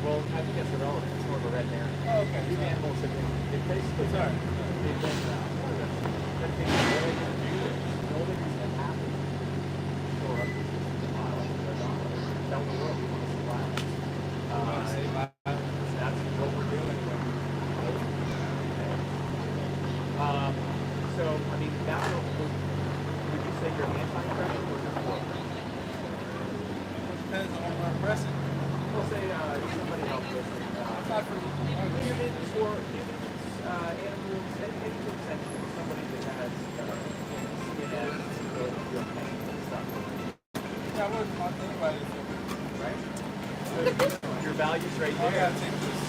Well, I think that's irrelevant. It's more of a red herring. Oh, okay. These animals have been, they basically, Sorry. they've been, what are they going to do? The only reason it happens is for us to tell the world we want to survive. That's what we're doing. So, I mean, that would you say you're anti-impression or just for? Depends on what we're pressing. We'll say somebody else listening. Not for Humans or animals, anything sentient, somebody that has skin as disability, real pain and stuff. Yeah, I wouldn't talk to anybody. Right? So your values right I there. gotta take this.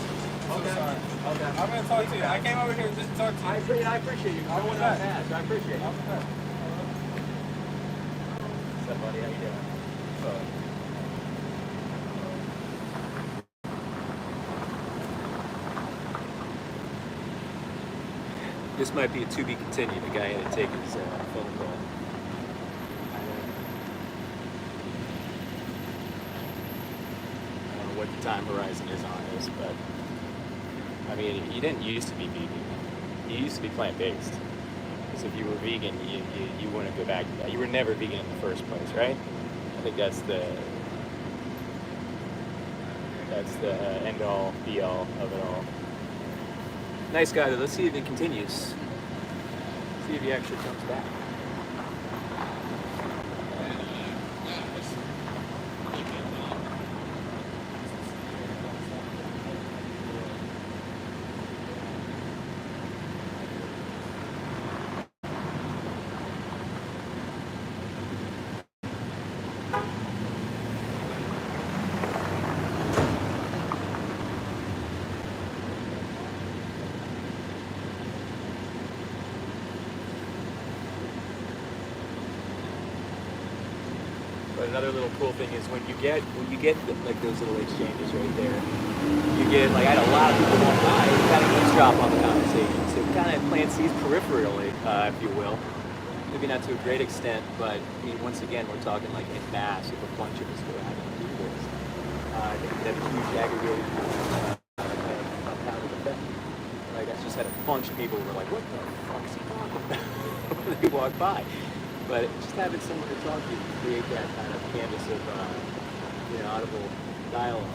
I'm so Okay. sorry. Okay. I'm gonna talk to you. I came over here just to talk to you. I appreciate you. No one else has. I appreciate you. I'm back. What's up, buddy? How you doing? This might be a to be continued. The guy had to take his phone call. I don't know what the time horizon is on this, but I mean, you didn't used to be vegan. You used to be plant-based. Because if you were vegan, you wouldn't go back to that. You were never vegan in the first place, right? I think that's the end-all, be-all of it all. Nice guy, though. Let's see if he continues. See if he actually comes back. But another little cool thing is when you get like those little exchanges right there, you get like I had a lot of people walk by and kind of eavesdrop on the conversation. So it kind of plants seeds peripherally, if you will. Maybe not to a great extent, but I mean, once again, we're talking like in mass if a bunch of us go out and do this. I think that a huge aggregated compounded effect. Like I just had a bunch of people who were like, "What the fuck is he talking about?" when they walk by. But just having someone to talk to create that kind of canvas of audible dialogue.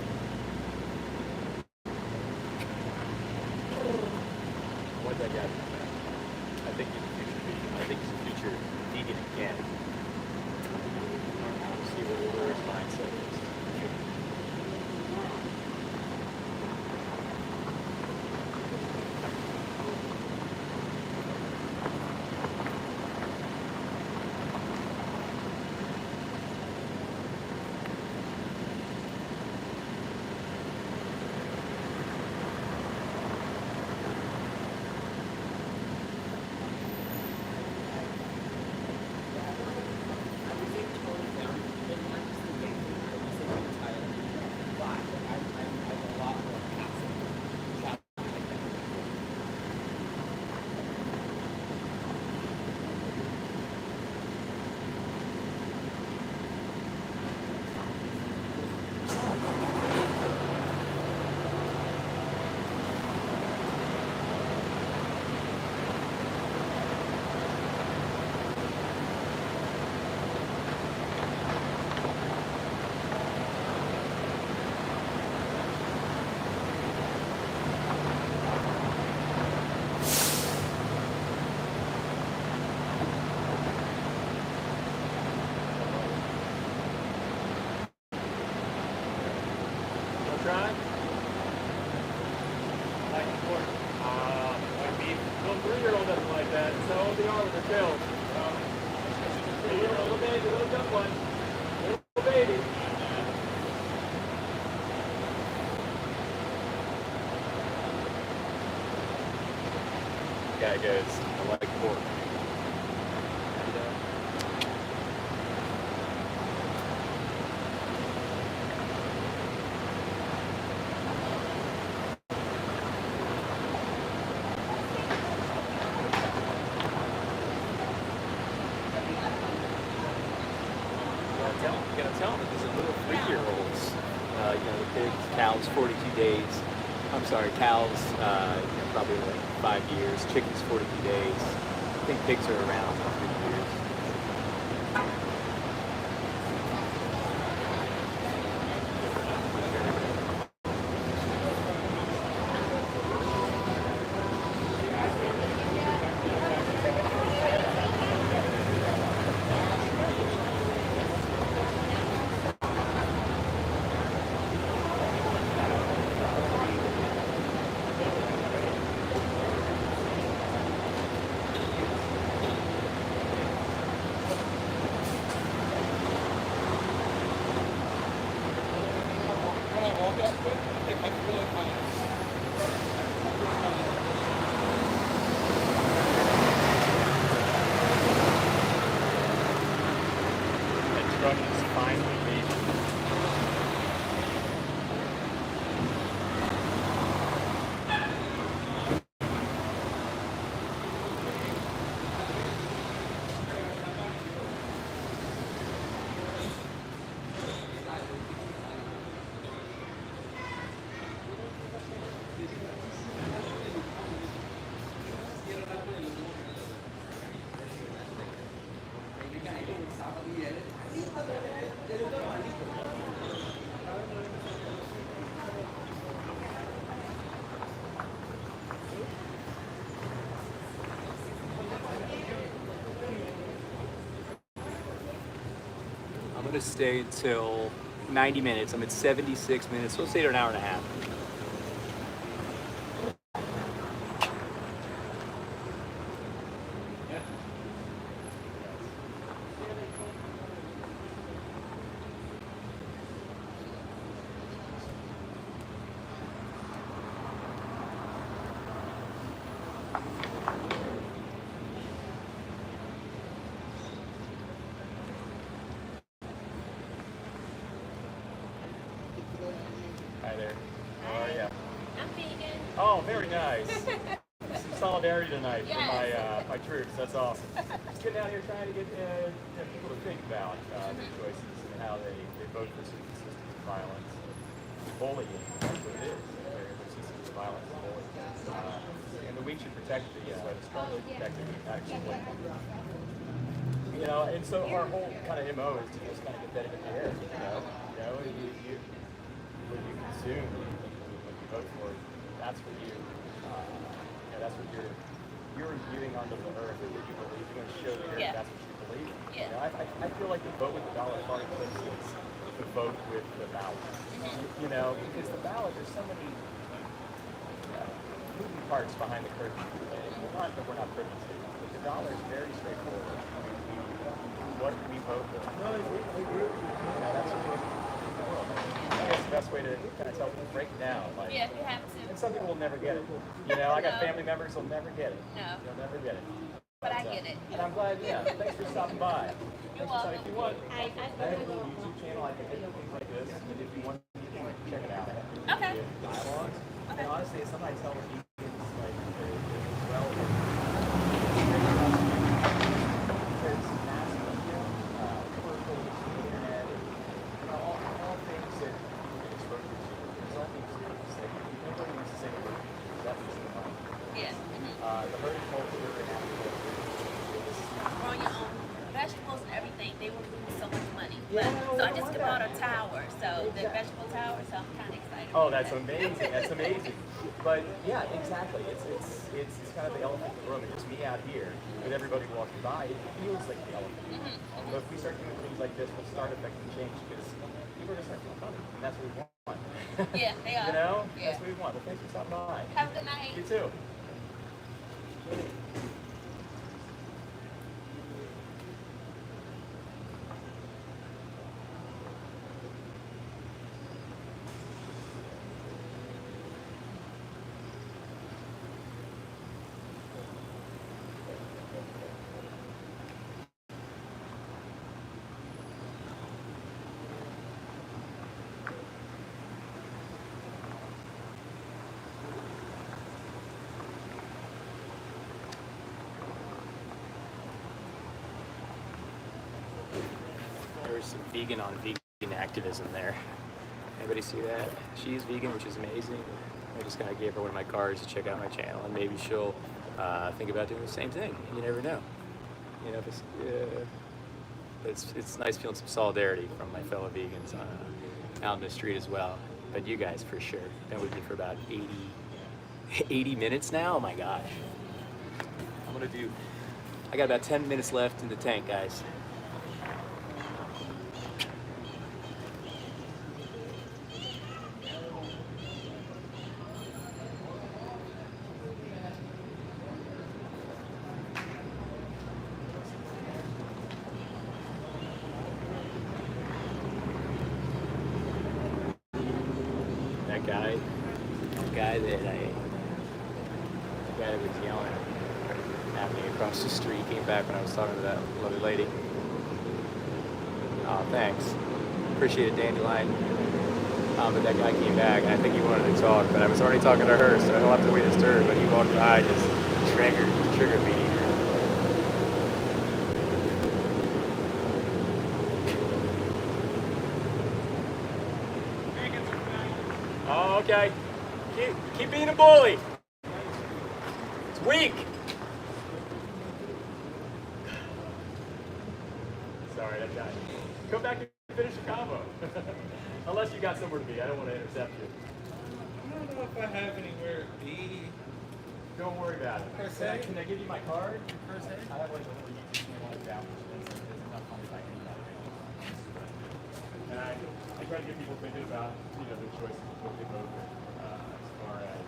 What that guy? I think he's a future vegan. I think he's a future vegan again. We'll see where his mindset is. Try? Like pork. Like beef. No 3-year-old doesn't like that. So they are with their tails. Little baby, little dumb one. Little baby. Guy goes, I like pork. You gotta tell them that these are little 3-year-olds. The pigs, cows, 42 days. I'm sorry, cows, probably like 5 years. Chickens, 42 days. I think pigs are around 3 years. Truck is finally made. I'm gonna stay until 90 minutes. I'm at 76 minutes, so let's stay to an hour and a half. Hi there. How are you? I'm vegan. Oh, very nice. Some solidarity tonight for my troops. That's awesome. Just getting out here trying to get people to think about their choices and how they vote for some systems of violence. Bullying, that's what it is. They're systems of violence and bullying. And the weak should protect the strong should protect the weak, actually. You know, and so our whole kind of MO is to just kind of get that in the air, what you consume, what you vote for, that's what that's what you're imbuing onto the earth, or what you believe. You're going to show the earth that's what you believe in. Yeah. You know, I feel like the vote with the ballot far eclipses the vote with the ballot. You know, because the ballot, there's so many moving parts behind the curtain. Not that we're not privy to, but the dollar is very straightforward. What we vote for. That's what the world. I guess the best way to kind of tell people, break it down. Like, Yeah, you have to. and some people will never get it. You know, I got family members who'll never get it. No. They'll never get it. But I get it. And I'm glad, thanks for stopping by. You're Thanks for welcome. if you want, I I have a little YouTube channel. I can video things like this. And if you want, check it out. I have Okay. dialogues. Okay. And honestly, it's something I tell vegans, like, well, because mass media, commercials, the internet, and all things that you get exposure to, there's all things that say, nobody wants to say the word, that means the money. Yeah. The herd culture and agriculture is Growing your own vegetables and everything, they will lose so much money. Yeah, So I just bought a tower, so the vegetable tower, so I'm kind of excited. Oh, about that's that. amazing. That's amazing. But yeah, exactly. It's kind of the elephant in the room. It's me out here with everybody walking by. It feels like the elephant. But if we start doing things like this, we'll start affecting change because people are going to start feeling funny, and that's what we want. Yeah, they are. You know, Yeah. that's what we want. Well, thanks for stopping by. Have a good night. You too. There's some vegan on vegan activism there. Anybody see that? She's vegan, which is amazing. I just kind of gave her one of my cards to check out my channel, and maybe she'll think about doing the same thing. You never know. You know, it's nice feeling some solidarity from my fellow vegans out in the street as well. But you guys, for sure, been with me for about 80 minutes now. Oh my gosh. I got about 10 minutes left in the tank, guys. The guy that was yelling at me across the street came back when I was talking to that lovely lady. Oh, thanks. Appreciate it, Dandelion. But that guy came back, and I think he wanted to talk, but I was already talking to her, so I don't have to wait his turn. But he walked by, just triggered me. Oh, okay. Keep being a bully. It's weak. Sorry, that guy. Come back and finish the combo. Unless you got somewhere to be. I don't want to intercept you. I don't know if I have anywhere to be. Don't worry about it. Per se? Can I give you my card? Per se? I have like a little YouTube channel like that, which is enough fun if I can. And I try to get people thinking about, their choices of what they vote for, as far as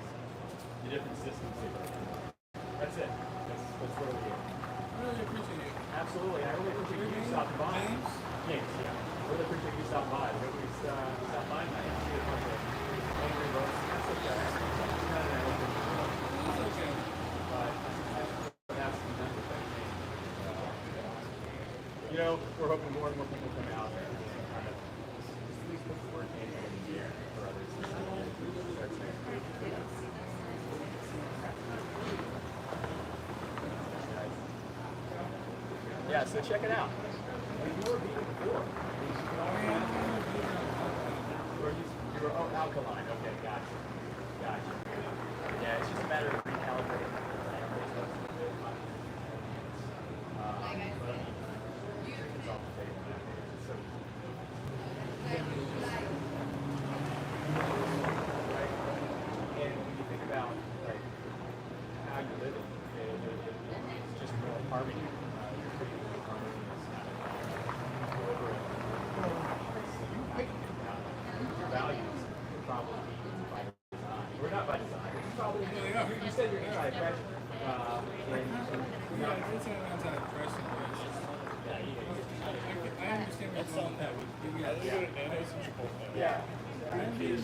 the different systems they vote for. That's it. That's where we are. I really appreciate it. Absolutely. I really appreciate you stopping by. James, yeah. I really appreciate you stopping by. Nobody's stopped by tonight. I see a bunch of angry votes. That's okay. It's kind of It's okay. but that's we're hoping more and more people come out and kind of just at least put the word in the air for others. Yeah, so check it out. You were vegan before. You were alkaline. Okay, gotcha. Yeah, it's just a matter of recalibrating. Chicken's off the table now. So, right? And when you think about like how you live it, it's just more harmony. You're creating more harmonious kind of equilibrium. Your values would probably be by design. Or not by design. It's probably, you said you're anti-depression. I understand what's wrong that we got Yeah. because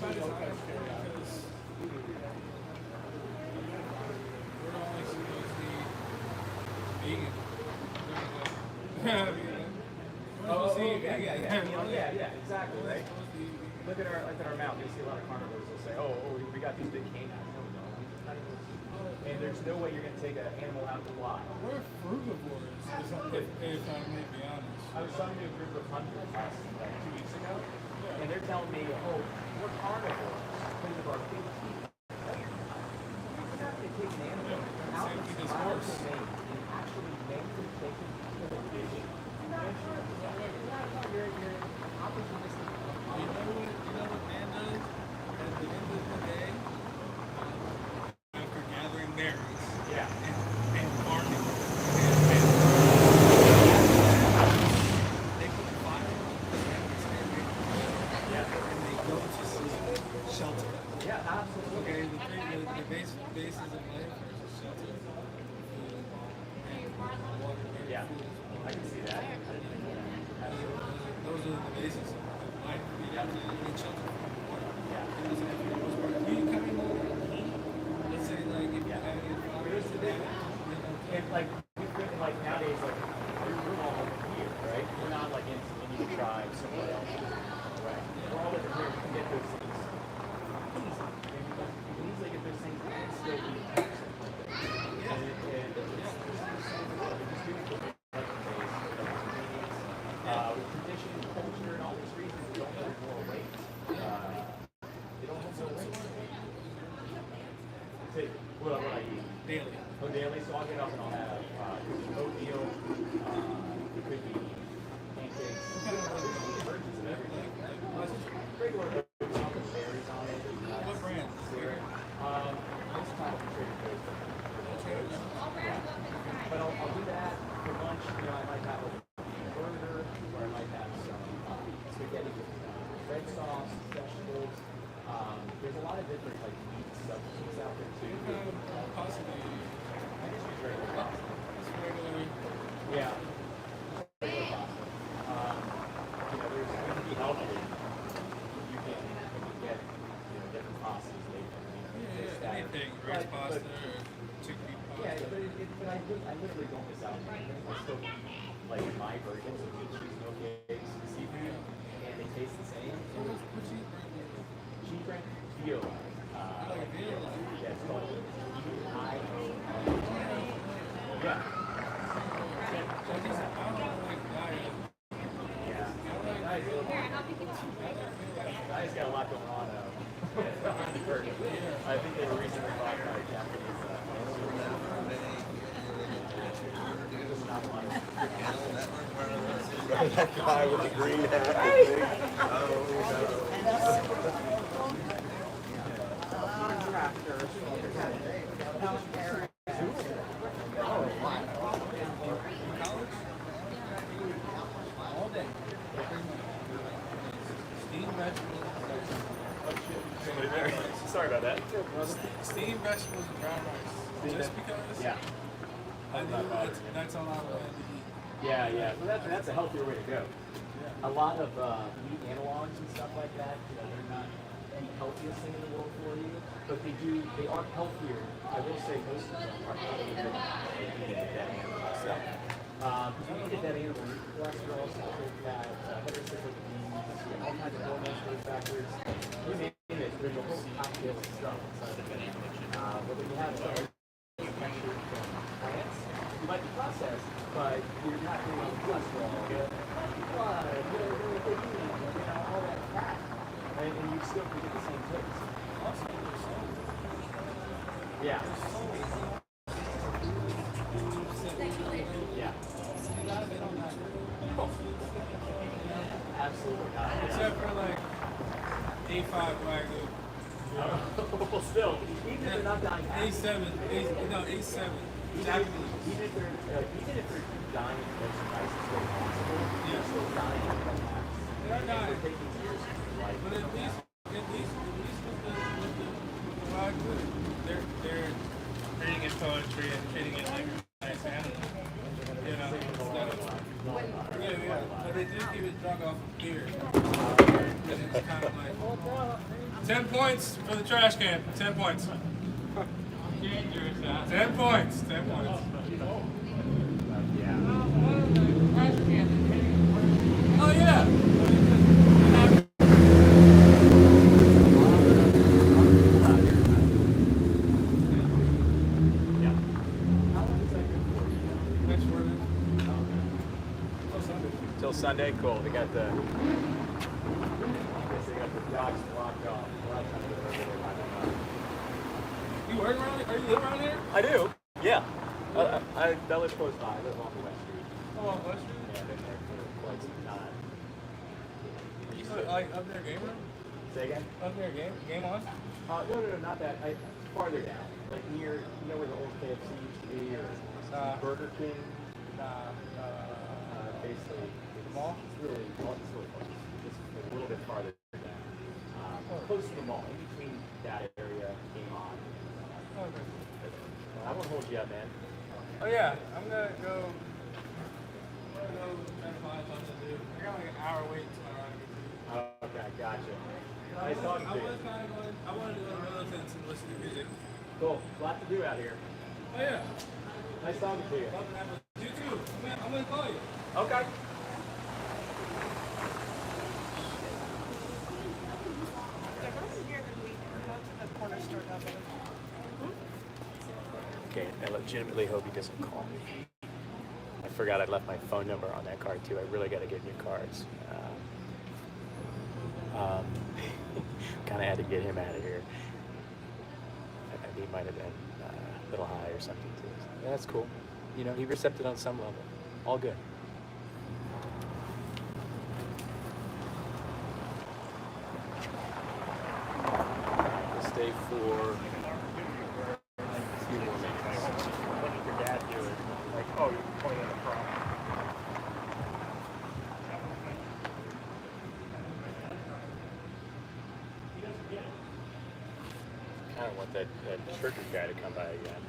we're only supposed to be vegan. Yeah, exactly, right? Look at our mouth. You see a lot of carnivores will say, "Oh, we got these big canines." No, we don't. And there's no way you're going to take an animal out of the wild. We're frugivores, if I may be honest. I was talking to a group of hunters like 2 weeks ago, and they're telling me, "Oh, we're carnivores because of our big teeth." You're not going to take an animal out of the wild and actually make them take it to the fish. You're opportunistic. You know what man does? At the end of the day, after gathering berries and farming, they put the fire on and they go to shelter. Yeah, absolutely. Okay, the basis of life is shelter, food, and water. Yeah, I can see that. Those are the basis of life. You have to get shelter from water. Yeah. You come in let's say like if you have any flowers today, And like nowadays, like we're all over here, right? We're not like in Indian tribes somewhere else, right? We're all over here. We can get those things easy. We can easily get those things and still eat. With tradition, culture, and all these reasons, we don't hold moral weight. They don't hold moral weight. What I eat? daily. Oh, daily. So I'll get up and I'll have oatmeal. It could be pancakes. Versions of everything. Regular oats, I'll put berries on it. What brand? Most time I'm Trader Joe's. But I'll do that for lunch. You know, I might have a burger, or I might have some spaghetti with red sauce, vegetables. There's a lot of different like meat substitutes out there too. Possibly. I just use regular pasta. It's regular. Yeah. Regular pasta. You know, there's you can be healthy. You can get different pastas later. Anything. Rice pasta or chickpea pasta. Yeah, but I literally don't miss out. I still eat like my versions of meat, cheese, milk, eggs, seafood, and they taste the same. So what's cheeseburger? Cheeseburger, veal. Like veal? Yeah, it's called E-I-O. Yeah. Guy's got a lot going on on the burger. I think they were recently bought by Japanese. That guy with the green hat. Steamed vegetables. Sorry about that. Steamed vegetables and dry rice. Just because Yeah. I knew that's all I wanted to eat. Yeah. Well, that's a healthier way to go. A lot of meat analogs and stuff like that, they're not the healthiest thing in the world for you, but they are healthier. I will say most of them are healthier than eating a dead animal. So, because you eat a dead animal, your cholesterol, saturated fat, heterocyclic all kinds of hormones, growth factors. You name it, there's a whole cocktail of stuff inside of it. But when you have texture from plants, you might be processed, but you're not getting still we get the same taste. Yeah. Yeah. Absolutely not. Except for like A5 Wagyu. Well, still, even if they're not dying, A7, A7. Japanese. even if they're dying in the most nicest way possible, they're still dying in the past. They're dying. They're taking years of life. But at least with the Wagyu, they're reading in poetry and treating it like a nice animal. You know, instead of yeah. But they do keep it drunk off of beer. And it's kind of like 10 points for the trash can. 10 points. 10 points. 10 points. Oh yeah. Next word is Till Sunday, cool. They got the docks blocked off. you work around here? Are you live around here? I do. Yeah. I live close by. I live on the West Street. Oh, on West Street? Yeah, I've been there for quite some time. Like up there, game room? Say again? Up there, game on? No, not that. Farther down, like near, you know where the old KFC used to be, or Burger King. Basically, the mall. It's really close. It's a little bit farther down, close to the mall, in between that area, Game On. Okay. I won't hold you up, man. Oh yeah, I'm gonna go try to find something to do. I got like an hour wait until I run. Okay, gotcha. Nice talking to you. I wanted to go to Militants and listen to music. Cool. A lot to do out here. Oh yeah. Nice talking to you. You too. I'm gonna call you. Okay. Okay, I legitimately hope he doesn't call me. I forgot I left my phone number on that card too. I really got to get new cards. Kind of had to get him out of here. He might have been a little high or something too. Yeah, that's cool. You know, he accepted on some level. All good. We'll stay for a few more minutes. What did your dad do? Like, oh, you're pointing at the front. I don't want that Turkish guy to come by again.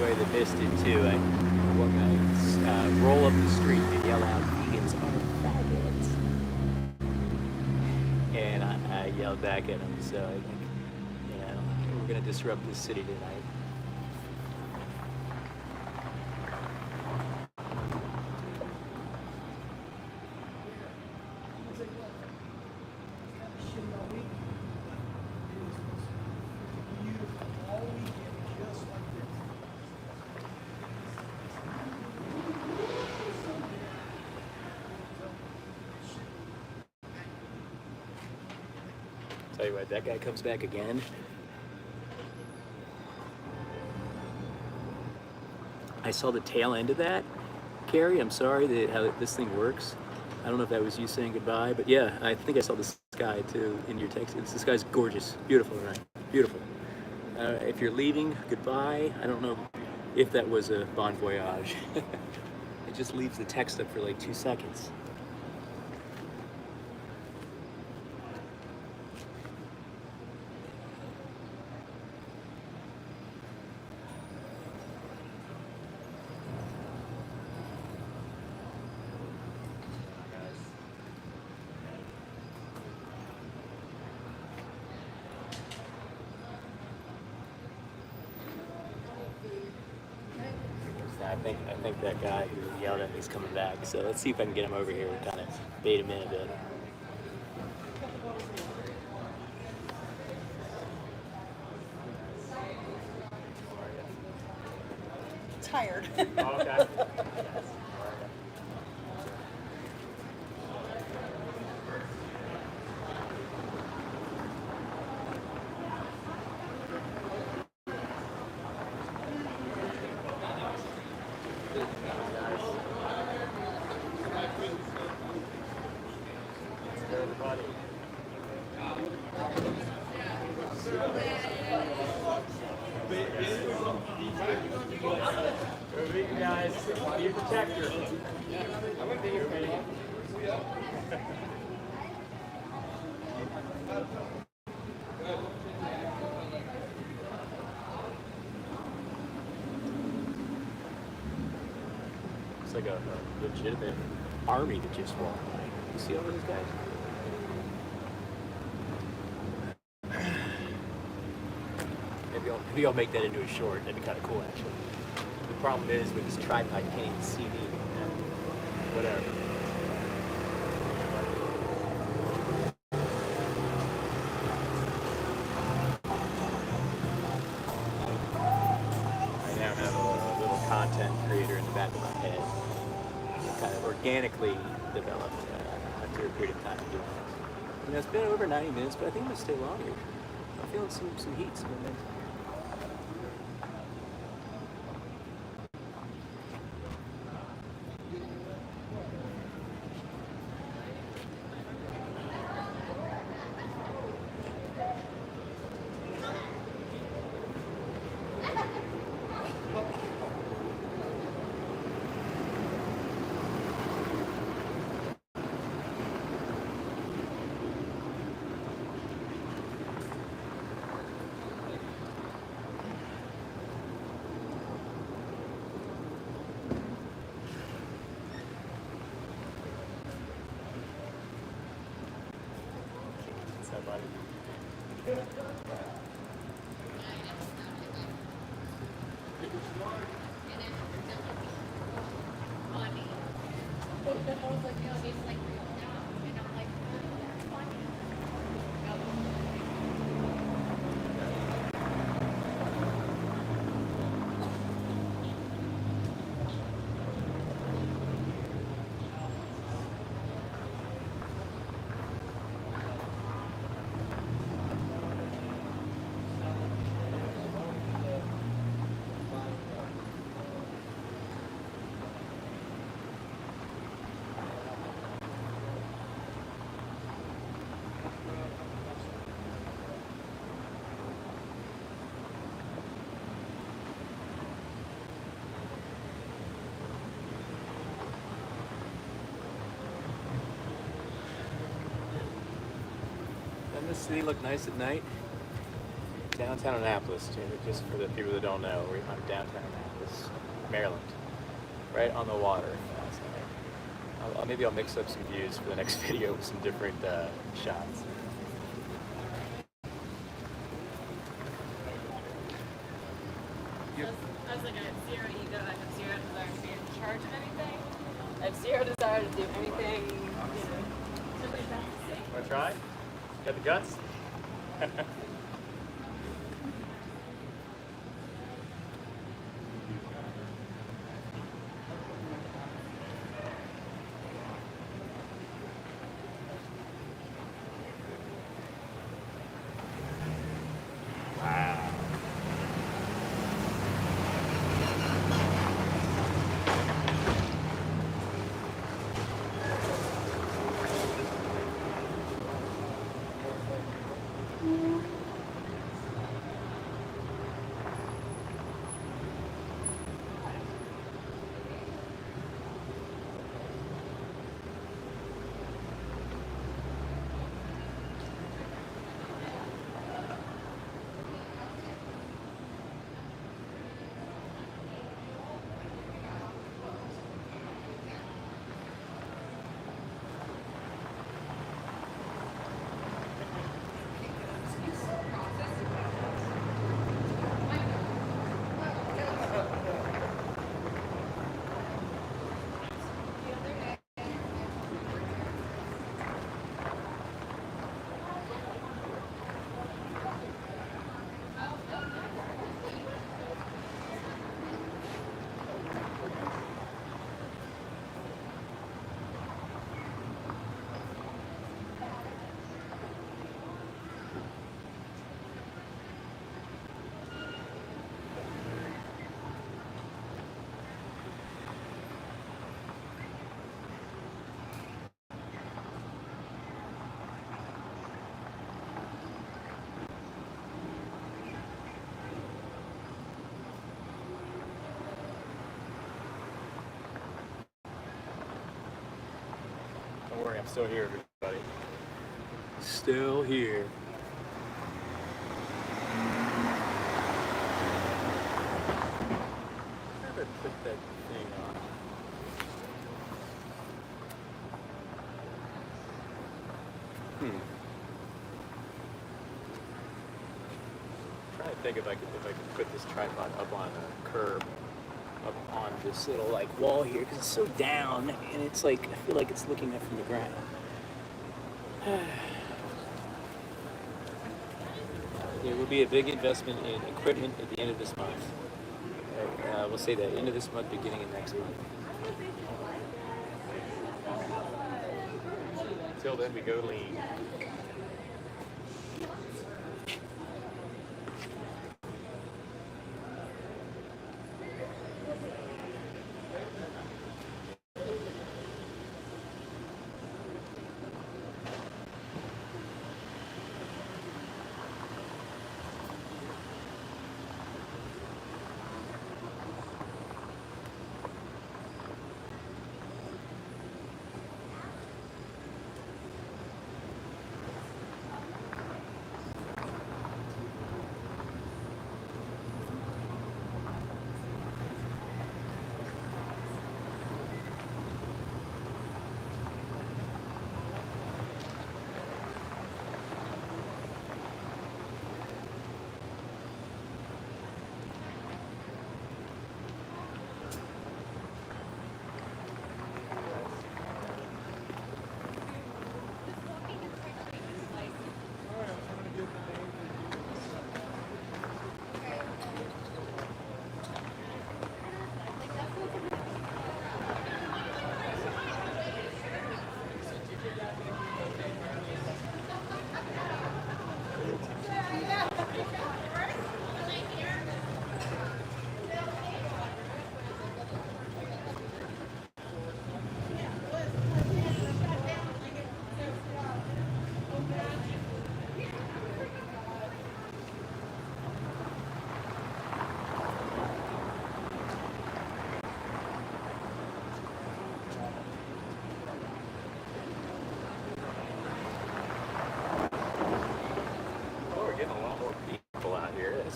That missed it too. One guy roll up the street and yell out, "Vegans are faggots," and I yelled back at him. So I think, we're gonna disrupt this city tonight. Tell you what, that guy comes back again. I saw the tail end of that. Carrie, I'm sorry that how this thing works. I don't know if that was you saying goodbye, but yeah, I think I saw the sky too in your text. This sky's gorgeous, beautiful, right? Beautiful. If you're leaving, goodbye. I don't know if that was a bon voyage. It just leaves the text up for like 2 seconds. I think that guy who yelled at me is coming back. So let's see if I can get him over here and kind of bait him in a bit. Tired. Okay. Everybody. Over you guys. Be a protector. I'm gonna be your fan. It's like a legitimate army that just walked by. You see all those guys? Maybe I'll make that into a short. That'd be kind of cool, actually. The problem is with this tripod, you can't even see me. Whatever. I now have a little content creator in the back of my head. It kind of organically developed after a period of time doing it. You know, it's been over 90 minutes, but I think I'm gonna stay longer. I'm feeling some heat, some momentum. Doesn't the city look nice at night? Downtown Annapolis, just for the people that don't know, I'm downtown Annapolis, Maryland, right on the water. Maybe I'll mix up some views for the next video with some different shots. I was like, I have zero ego, I have zero desire to be in charge of anything. I have zero desire to do anything, you know. Something that's the same. Wanna try? Got the guts? worry, I'm still here, everybody. Still here. Never put that thing on. Trying to think if I could put this tripod up on a curb, up on this little like wall here, because it's so down, and it's like I feel like it's looking up from the ground. There will be a big investment in equipment at the end of this month. We'll say that end of this month, beginning of next month. Until then, we go lean.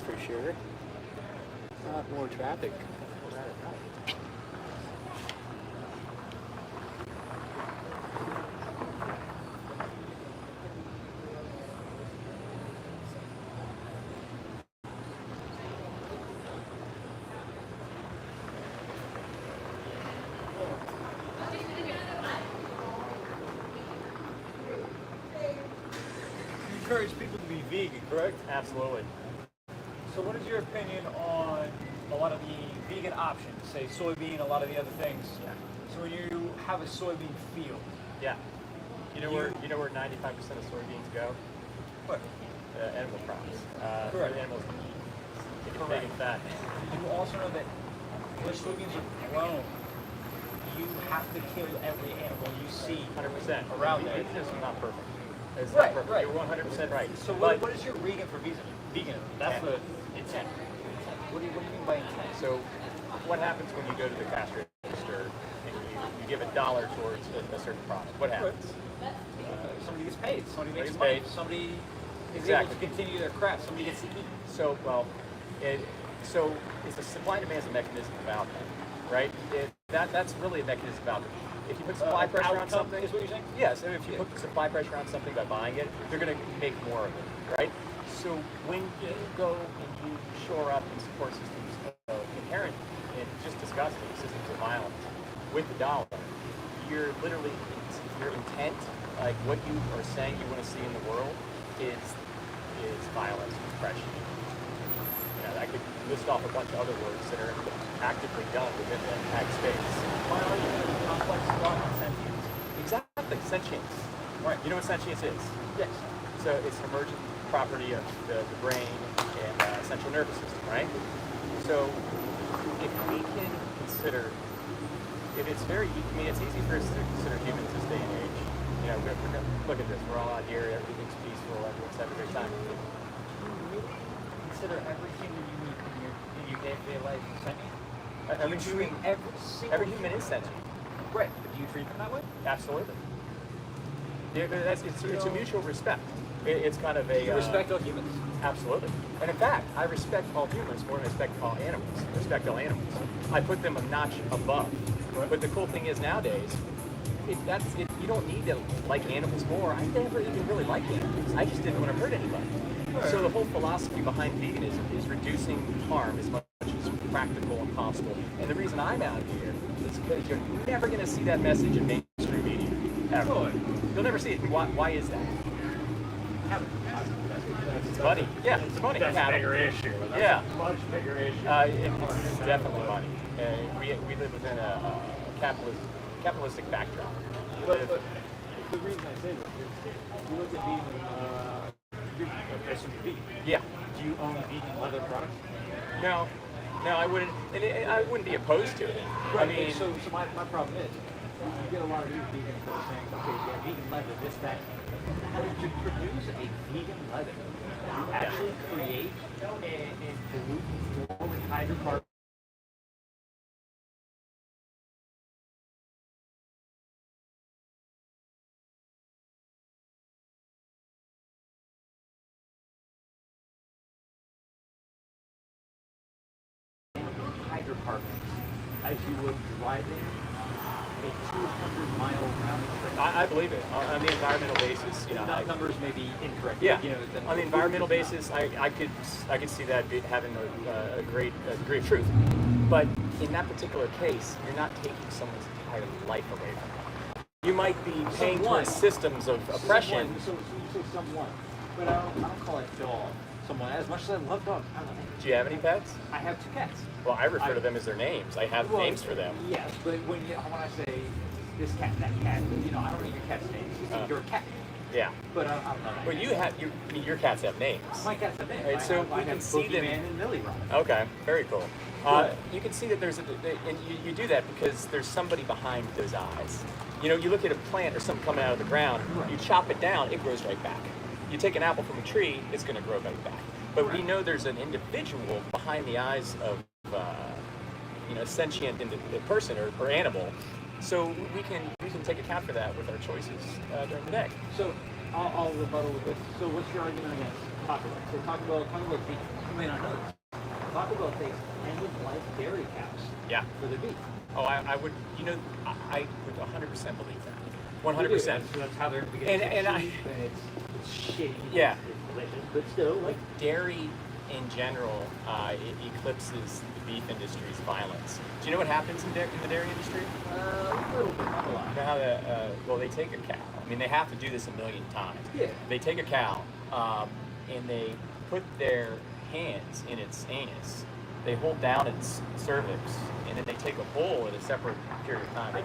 For sure. A lot more traffic. You encourage people to be vegan, correct? Absolutely. So what is your opinion on a lot of the vegan options, say soybean, a lot of the other things? Yeah. So when you have a soybean field, Yeah. You know where 95% of soybeans go? what? Animal crops. Correct. Animals eat. Get big Correct. and fat. You also know that where soybeans are grown, you have to kill every animal you see 100%. around there. It's just not perfect. It's Right, not perfect. right. You're 100% right. So But what is your reason for vegan? that's intent? the intent. What do you mean by intent? So what happens when you go to the cash register and you give $1 towards a certain product? What happens? Somebody gets paid. Somebody makes Somebody's money. paid. Somebody is Exactly. able to continue their craft. Somebody gets to eat. So, well, so it's a supply and demand mechanism about that, right? That's really a mechanism about it. If you put supply pressure on outcome something, is what you're saying? yes, and if you put supply pressure on something by buying it, they're going to make more of it, right? So when you go and you shore up and support systems inherent in just disgusting systems of violence with the dollar, you're literally, your intent, like what you are saying you want to see in the world is violence, repression. I could list off a bunch of other words that are actively done within the ag space. Why are you going to be complex thought on sentience? Exactly, sentience. Right. You know what sentience is? Yes. So it's an emergent property of the brain and central nervous system, right? So if we can consider, if it's it's easy for us to consider humans this day and age. You know, look at this, we're all out here, everything's peaceful, everyone's having a great time. Consider every human you meet in your day-to-day life sentient. Every human is sentient. Right. But do you treat them that way? Absolutely. Yeah, but it's a mutual respect. It's kind of a You respect all humans. Absolutely. And in fact, I respect all humans more than I respect all animals. I respect all animals. I put them a notch above. But the cool thing is nowadays, you don't need to like animals more. I never even really liked animals. I just didn't want to hurt anybody. So the whole philosophy behind veganism is reducing harm as much as practical and possible. And the reason I'm out here is because you're never going to see that message in mainstream media. Ever. You'll never see it. Why is that? It's money. Yeah, it's money. That's a bigger issue. Yeah. A much bigger issue. It's definitely money. We live within a capitalistic backdrop. But the reason I say this is, you look at vegan, Yeah. do you own vegan leather products? No, I wouldn't. And I wouldn't be opposed to it. I mean, so my problem is, you get a lot of these vegans that are saying, okay, yeah, vegan leather, this, that. To produce a vegan leather, you actually create and pollute more with hydrocarbons. Hydrocarbons as you would driving a 200-mile round trip. I believe it on the environmental basis. You know, Numbers may be incorrect. yeah. You know, On the environmental basis, I could see that having a great degree of truth. But in that particular case, you're not taking someone's entire life away from them. You might be paying towards systems of oppression. So you say someone, but I don't call it dog. Someone. As much as I love dogs, I don't know. Do you have any pets? I have 2 cats. Well, I refer to them as their names. I have names for them. Yes, but when I say this cat, that cat, you know, I don't know your cat's name. You're a cat. Yeah. But I don't know. Well, your cats have names. My cats have names. Right, so I we can have see them. Boogeyman and Millie Rock. Okay, very cool. You can see that and you do that because there's somebody behind those eyes. You know, you look at a plant or something coming out of the ground, you chop it down, it grows right back. You take an apple from a tree, it's going to grow right back. But we know there's an individual behind the eyes of, sentient person or animal. So we can take account for that with our choices during the day. So I'll rebuttal with this. So what's your argument against Taco Bell? So Taco Bell beef. You may not know this. Taco Bell takes end-of-life dairy cows. Yeah. For the beef. Oh, I would. I would 100% believe that. 100%. So that's how they're beginning. And it's shitty. Yeah. It's delicious, but still, like dairy in general, it eclipses the beef industry's violence. Do you know what happens in the dairy industry? a little bit, not a lot. You know how they take a cow. I mean, they have to do this a million times. Yeah. They take a cow, and they put their hands in its anus. They hold down its cervix, and then they take a bull at a separate period of time.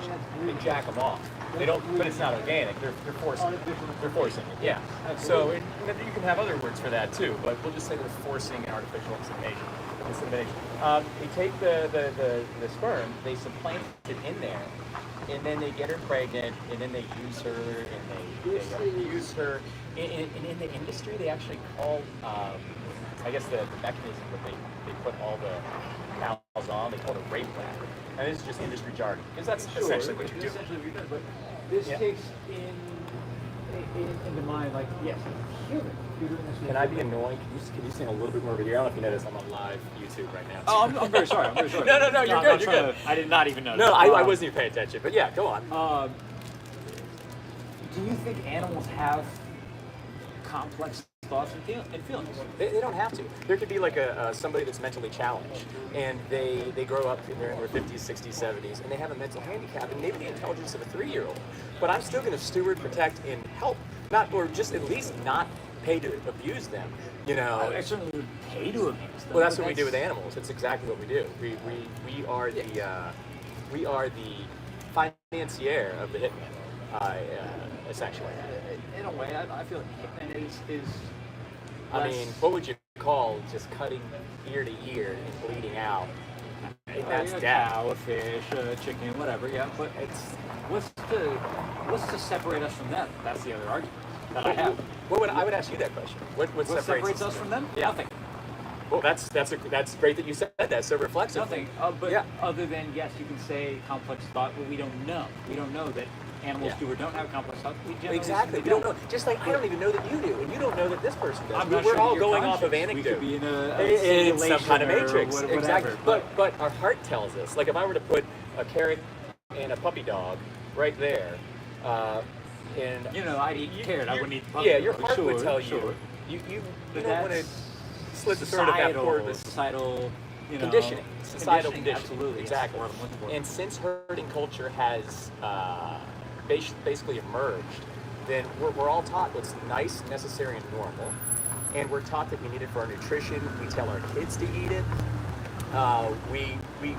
They jack them off. They don't, but it's not organic. They're forcing it. They're forcing it. Yeah. So you can have other words for that too, but we'll just say they're forcing artificial insemination. They take the sperm, they supplant it in there, and then they get her pregnant, and then they use her, and they use her. And in the industry, they actually call, I guess the mechanism that they put all the cows on, they call it a rape ladder. And this is just industry jargon, because that's essentially what you do. Essentially what you do, but this takes into mind, like, yes, human. You're doing this. Can I be annoying? Can you sing a little bit more over here? I don't know if you notice I'm on live YouTube right now. Oh, I'm very sorry. I'm very sorry. No, you're good. You're good. I did not even notice. No, I wasn't even paying attention. But yeah, go on. Do you think animals have complex thoughts and feelings? They don't have to. There could be like somebody that's mentally challenged, and they grow up in their 50s, 60s, 70s, and they have a mental handicap, and maybe the intelligence of a 3-year-old. But I'm still going to steward, protect, and help, or just at least not pay to abuse them. You know. I certainly would pay to abuse them. Well, that's what we do with animals. It's exactly what we do. We are the financier of the hitman, essentially. In a way, I feel like hitman is. I mean, what would you call just cutting ear to ear and bleeding out? And that's a death. cow, a fish, a chicken, whatever. Yeah, but it's what's to separate us from them? That's the other argument that I have. I would ask you that question. What separates us from them? Yeah. Nothing. Well, that's great that you said that. So reflexive. Nothing. But other than yes, you can say complex thought, but we don't know. We don't know that animals do or don't have complex thoughts. We generally Exactly. We don't know. Just like I don't even know that you do, and you don't know that this person does. I'm not We're sure all that you're going off of conscious. anecdote. We could be in in some kind of simulation or matrix. whatever, Exactly. But our heart tells us. Like if I were to put a carrot and a puppy dog right there, and you know, I'd eat carrot. I wouldn't eat the puppy yeah, your dog. heart would Sure, tell sure. you But don't want to that's slit the throat of that poor societal, you know, conditioning. Societal conditioning. Absolutely. Exactly. Yes, word I'm looking for. And since herding culture has basically emerged, then we're all taught what's nice, necessary, and normal. And we're taught that we need it for our nutrition. We tell our kids to eat it. We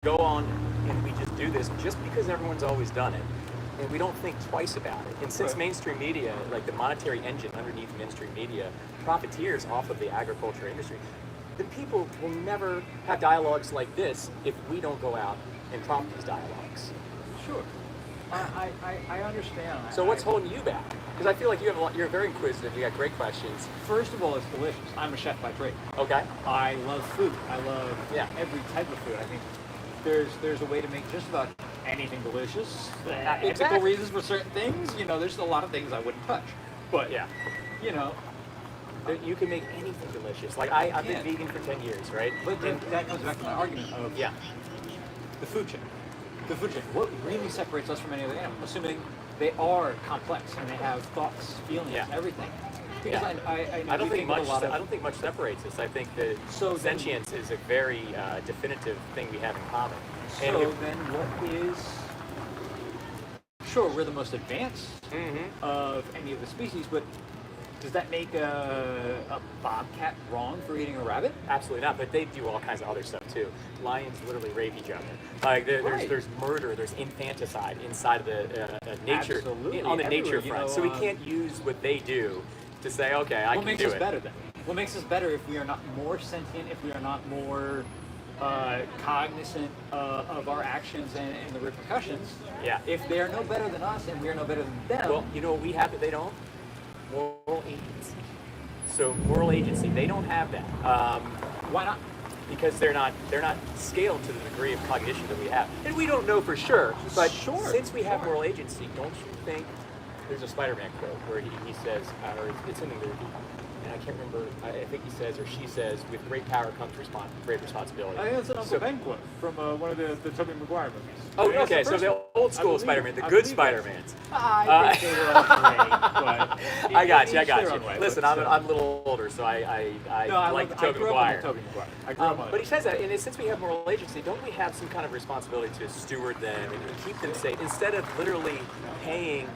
go on and we just do this just because everyone's always done it. And we don't think twice about it. And since mainstream media, like the monetary engine underneath mainstream media, profiteers off of the agriculture industry, then people will never have dialogues like this if we don't go out and prompt these dialogues. Sure. I understand. So what's holding you back? Because I feel like you have a lot, you're very inquisitive, you got great questions. First of all, it's delicious. I'm a chef by trade. Okay. I love food. I love every type of food. I think there's a way to make just about anything delicious. Ethical reasons for certain things, you know, there's a lot of things I wouldn't touch. But yeah, you know, you can make anything delicious. Like I've been vegan for 10 years, right? But then that comes back to my argument of the food chain. The food chain. What really separates us from any other animal, assuming they are complex and they have thoughts, feelings, everything. Because I don't think much separates us. I think that sentience is a very definitive thing we have in common. So then what is... Sure, we're the most advanced of any of the species, but does that make a bobcat wrong for eating a rabbit? Absolutely not, but they do all kinds of other stuff too. Lions literally rape each other. Like there's murder, there's infanticide inside of the nature, on the nature front. So we can't use what they do to say, okay, I can do it. What makes us better then? What makes us better if we are not more sentient, if we are not more cognizant of our actions and the repercussions? Yeah. If they are no better than us and we are no better than them. Well, you know what we have that they don't? Moral agency. So moral agency, they don't have that. Why not? Because they're not scaled to the degree of cognition that we have, and we don't know for sure. But since we have moral agency, don't you think? There's a Spider-Man quote where he says, or it's in the movie, and I can't remember. I think he says or she says, "With great power comes great responsibility." I think it's an Uncle Ben quote from one of the Tobey Maguire movies. Oh, okay. So the old school Spider-Man, the good Spider-Mans. I think they were all great, but I got you. Listen, I'm a little older, so I like Tobey Maguire. I grew up on But he says that, and since we have moral agency, don't we have some kind of responsibility to steward them and keep them safe instead of literally paying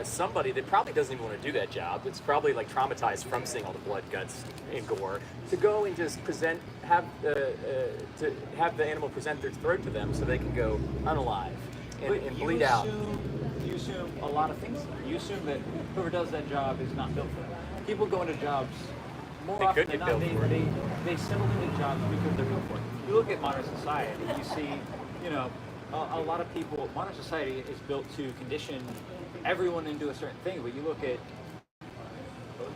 somebody that probably doesn't even want to do that job, that's probably like traumatized from seeing all the blood, guts, and gore, to go and just have the animal present their throat to them so they can go unalive and bleed out. You assume a lot of things. You assume that whoever does that job is not built for it. People go into jobs more often than not. They settle into jobs because they're built for it. You look at modern society, you see, you know, a lot of people. Modern society is built to condition everyone into a certain thing. But you look at,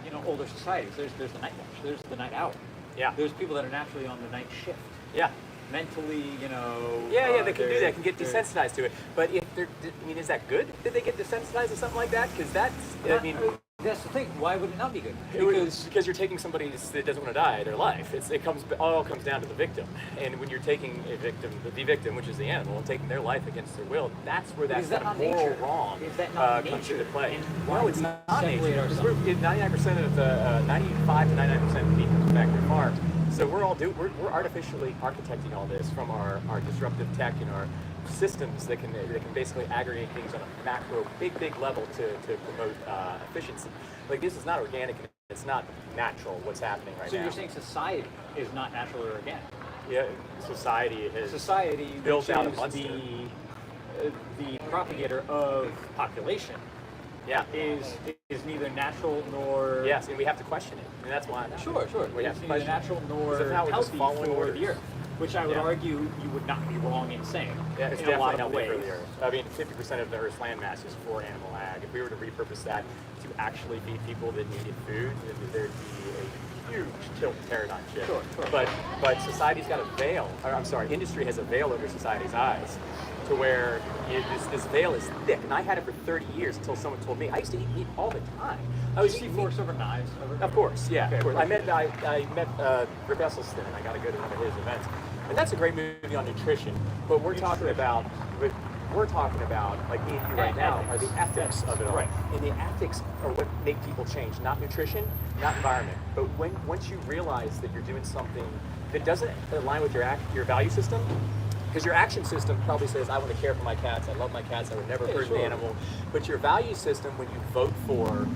you know, older societies. There's the night watch. There's the night owl. Yeah. There's people that are naturally on the night shift. Yeah. Mentally, you know. They can do that. Can get desensitized to it. But if they're, I mean, is that good? Did they get desensitized to something like that? Because that's, I mean. That's the thing. Why would it not be good? Because you're taking somebody that doesn't want to die, their life. It all comes down to the victim. And when you're taking a victim, the victim, which is the animal, and taking their life against their will, that's where that kind of moral wrong comes into play. No, it's not nature. 99% of the 95 to 99% of the meat comes back from farms. So we're artificially architecting all this from our disruptive tech and our systems that can basically aggregate things on a macro, big level to promote efficiency. Like this is not organic and it's not natural what's happening right now. So you're saying society is not natural or organic? Yeah, society built out a monster. The propagator of population. Yeah, is neither natural nor and we have to question it, and that's why. Sure. We have It's to neither question natural nor healthy for the earth. Which I would argue you would not be wrong in saying. Yeah, it's in a lot definitely of healthy ways. for the Earth. I mean, 50% of the Earth's land mass is for animal ag. If we were to repurpose that to actually feed people that needed food, then there'd be a huge tilt paradigm shift. Sure. But society's got a veil. Industry has a veil over society's eyes. to where this veil is thick. And I had it for 30 years until someone told me. I used to eat meat all the time. I was eating Forks over knives. Of course, yeah. Okay, Of course. of I met course. Rick Esselstyn, and I got to go to one of his events. And that's a great movie on nutrition. But we're talking about like me and you right now are the ethics of it all. Right. And the ethics are what make people change, not nutrition, not environment. But once you realize that you're doing something that doesn't align with your value system, because your action system probably says, I want to care for my cats, I love my cats, I would never hurt an animal. But your value system, when you vote for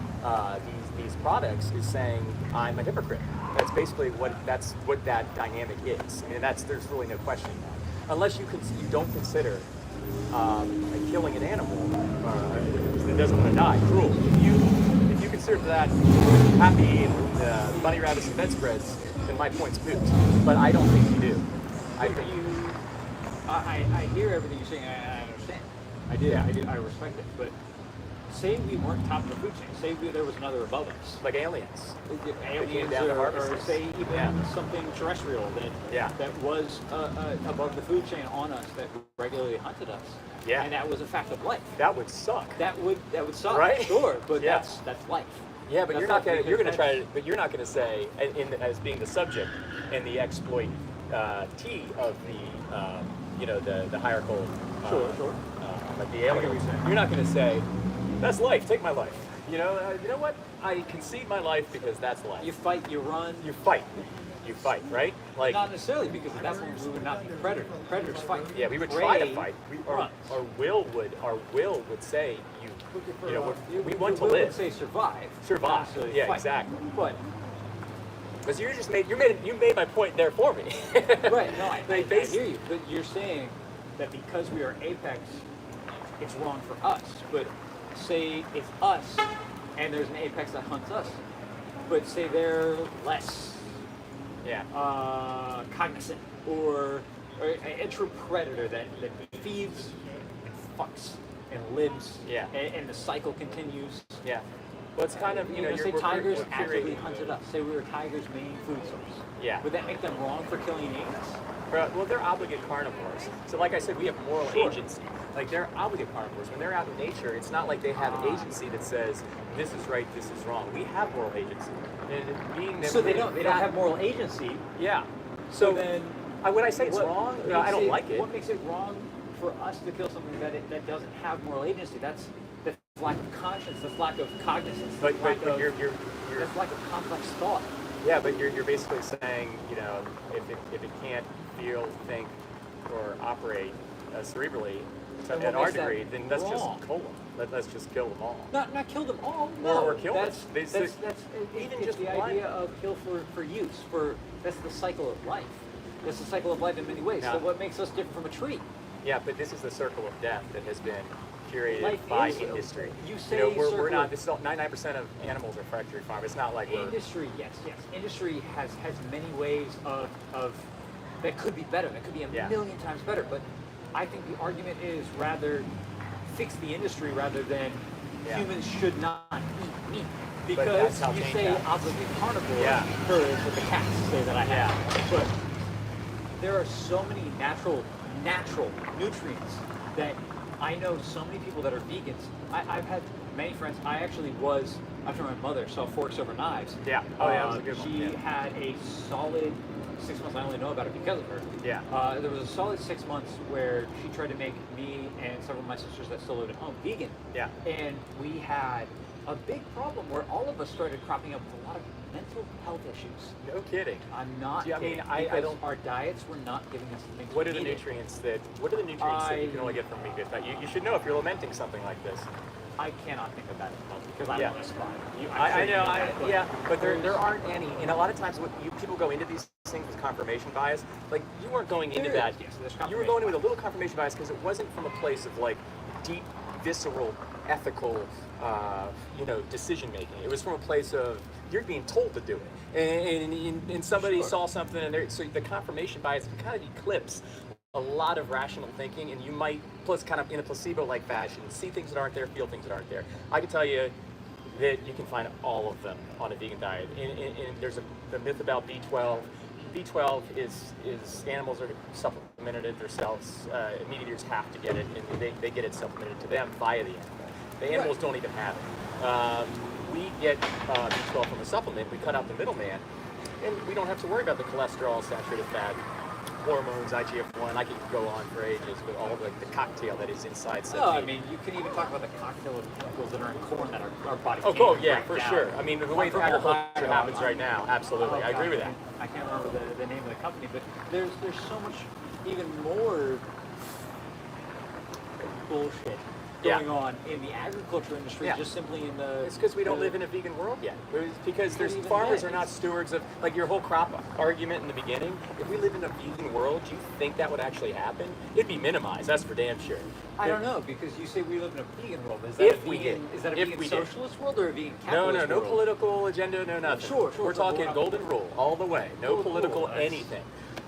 these products, is saying, I'm a hypocrite. That's basically what that dynamic is. I mean, there's really no question in that. Unless you don't consider killing an animal that doesn't want to die cruel. If you consider that happy and bunny rabbits and bedspreads, then my point's moot. But I don't think you do. I hear everything you're saying. I understand. I do. I respect it. But say we weren't top of the food chain. Say there was another above us. Like aliens. Aliens, down to or harvest us. say even something terrestrial that was above the food chain on us, that regularly hunted us. Yeah. And that was a fact of life. That would suck. That would suck. Right? Sure. But Yeah. that's life. Yeah, but That's you're not gonna. because You're gonna that's- try to. But you're not gonna say, as being the subject and the exploit T of the hierarchical. Sure. Like the alien. You're not gonna say, that's life. Take my life. You know what? I concede my life because that's life. You fight, you run. You fight, right? Like Not necessarily, because at that point we would not be predators. Predators fight. yeah, we would try to Prey fight. runs. Our will would say we want to We would live. say survive. Survive. not necessarily Yeah, fight. exactly. But Because you made my point there for me. right, no, I Like, hear you. But you're saying that because we are apex, it's wrong for us. But say it's us, and there's an apex that hunts us. But say they're less Yeah. cognizant, or a true predator that feeds and fucks and lives. Yeah. And the cycle continues. Yeah. Well, it's kind of, Say tigers we're actively curating- hunted us. Say we were tigers' main food source. Yeah. Would that make them wrong for killing and eating us? Well, they're obligate carnivores. So like I said, we have moral Sure. agency. Like they're obligate carnivores. When they're out in nature, it's not like they have an agency that says, this is right, this is wrong. We have moral agency. And being that So they we're don't not- have moral agency. Yeah. So So then, would I say it's wrong? No, I don't like it. What makes it wrong for us to kill something that doesn't have moral agency? That's lack of conscience. That's lack of cognizance. But lack of, you're that's lack of complex thought. yeah, but you're basically saying, if it can't feel, think, or operate cerebrally Then at what our makes that degree, then let's just wrong? kill them. Let's just kill them all. Not kill them all. Or- No, or kill them. that's Even it's just the one. idea of kill for use. That's the cycle of life. That's the cycle of life in many ways. Yeah. So what makes us different from a tree? Yeah, but this is the circle of death that has been curated Life by is- industry. you say we're circle not. of- This is 99% of animals are factory farm. It's not like we're. Industry, yes. Industry has many ways of that could be better. That could be a Yeah. million times better. But I think the argument is rather fix the industry rather than Yeah. humans should not eat meat. But that's Because how you change say happens. obligate carnivore Yeah. birds with the cats say that I Yeah. have. But there are so many natural nutrients that I know so many people that are vegans. I've had many friends. I actually was, after my mother saw Forks Over Knives. Yeah. Oh, yeah, that was a good one. She Yeah. had a solid 6 months. I only know about it because of her. Yeah. There was a solid 6 months where she tried to make me and several of my sisters that still lived at home vegan. Yeah. And we had a big problem where all of us started cropping up with a lot of mental health issues. No kidding. I'm not Yeah, I mean, kidding, I because don't- our diets were not giving us the things What we are the needed. nutrients that? What are the nutrients that you can only get from meat? You should know if you're lamenting something like this. I cannot think of that at the moment because I'm Yeah. on the spot. I know. But there aren't any. And a lot of times, people go into these things with confirmation bias. Like you weren't going into There that. is, yes, there's You were confirmation going in with a little confirmation bias because it wasn't from a place of like deep, visceral, ethical, decision making. It was from a place of you're being told to do it, and somebody Sure. saw something, and so the confirmation bias can kind of eclipse a lot of rational thinking, and you might, plus kind of in a placebo-like fashion, see things that aren't there, feel things that aren't there. I can tell you that you can find all of them on a vegan diet. And there's the myth about B12. B12 is animals are supplemented it themselves. Meat eaters have to get it, and they get it supplemented to them via the animal. The animals don't even have it. We get B12 from a supplement. We cut out the middleman, and we don't have to worry about the cholesterol, saturated fat, hormones, IGF-1. I could go on for ages with all the cocktail that is inside said No, meat. I mean, you can even talk about the cocktail of chemicals that are in corn that our body Oh, can't cool, even yeah, break for down. sure. I mean, the way agriculture happens right now, absolutely. I agree with that. I can't remember the name of the company, but there's so much even more bullshit going on in the agriculture industry, just simply in the... It's because we don't live in a vegan world yet. It's because farmers are not stewards of, like your whole crop argument in the beginning. If we live in a vegan world, do you think that would actually happen? It'd be minimized, that's for damn sure. I don't know, because you say we live in a vegan world. Is If that we did. Is that a If vegan we did. socialist world or a vegan No, capitalist no world? political agenda, no nothing. Sure, We're talking golden rule all the way. No Cool, political cool. That's- anything.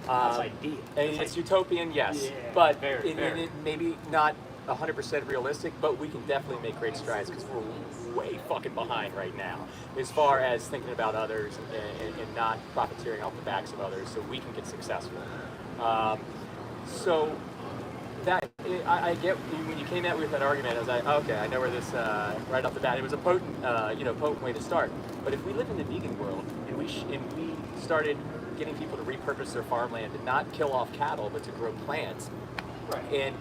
That's ideal. And That's it's utopian, yes, Yeah, but very, very. it maybe not 100% realistic, but we can definitely make great strides because we're way fucking behind right now as far as thinking about others and not profiteering off the backs of others so we can get successful. So that I get when you came out with that argument, I was like, okay, I know where this right off the bat. It was a potent, potent way to start. But if we live in the vegan world and we started getting people to repurpose their farmland and not kill off cattle, but to grow plants, and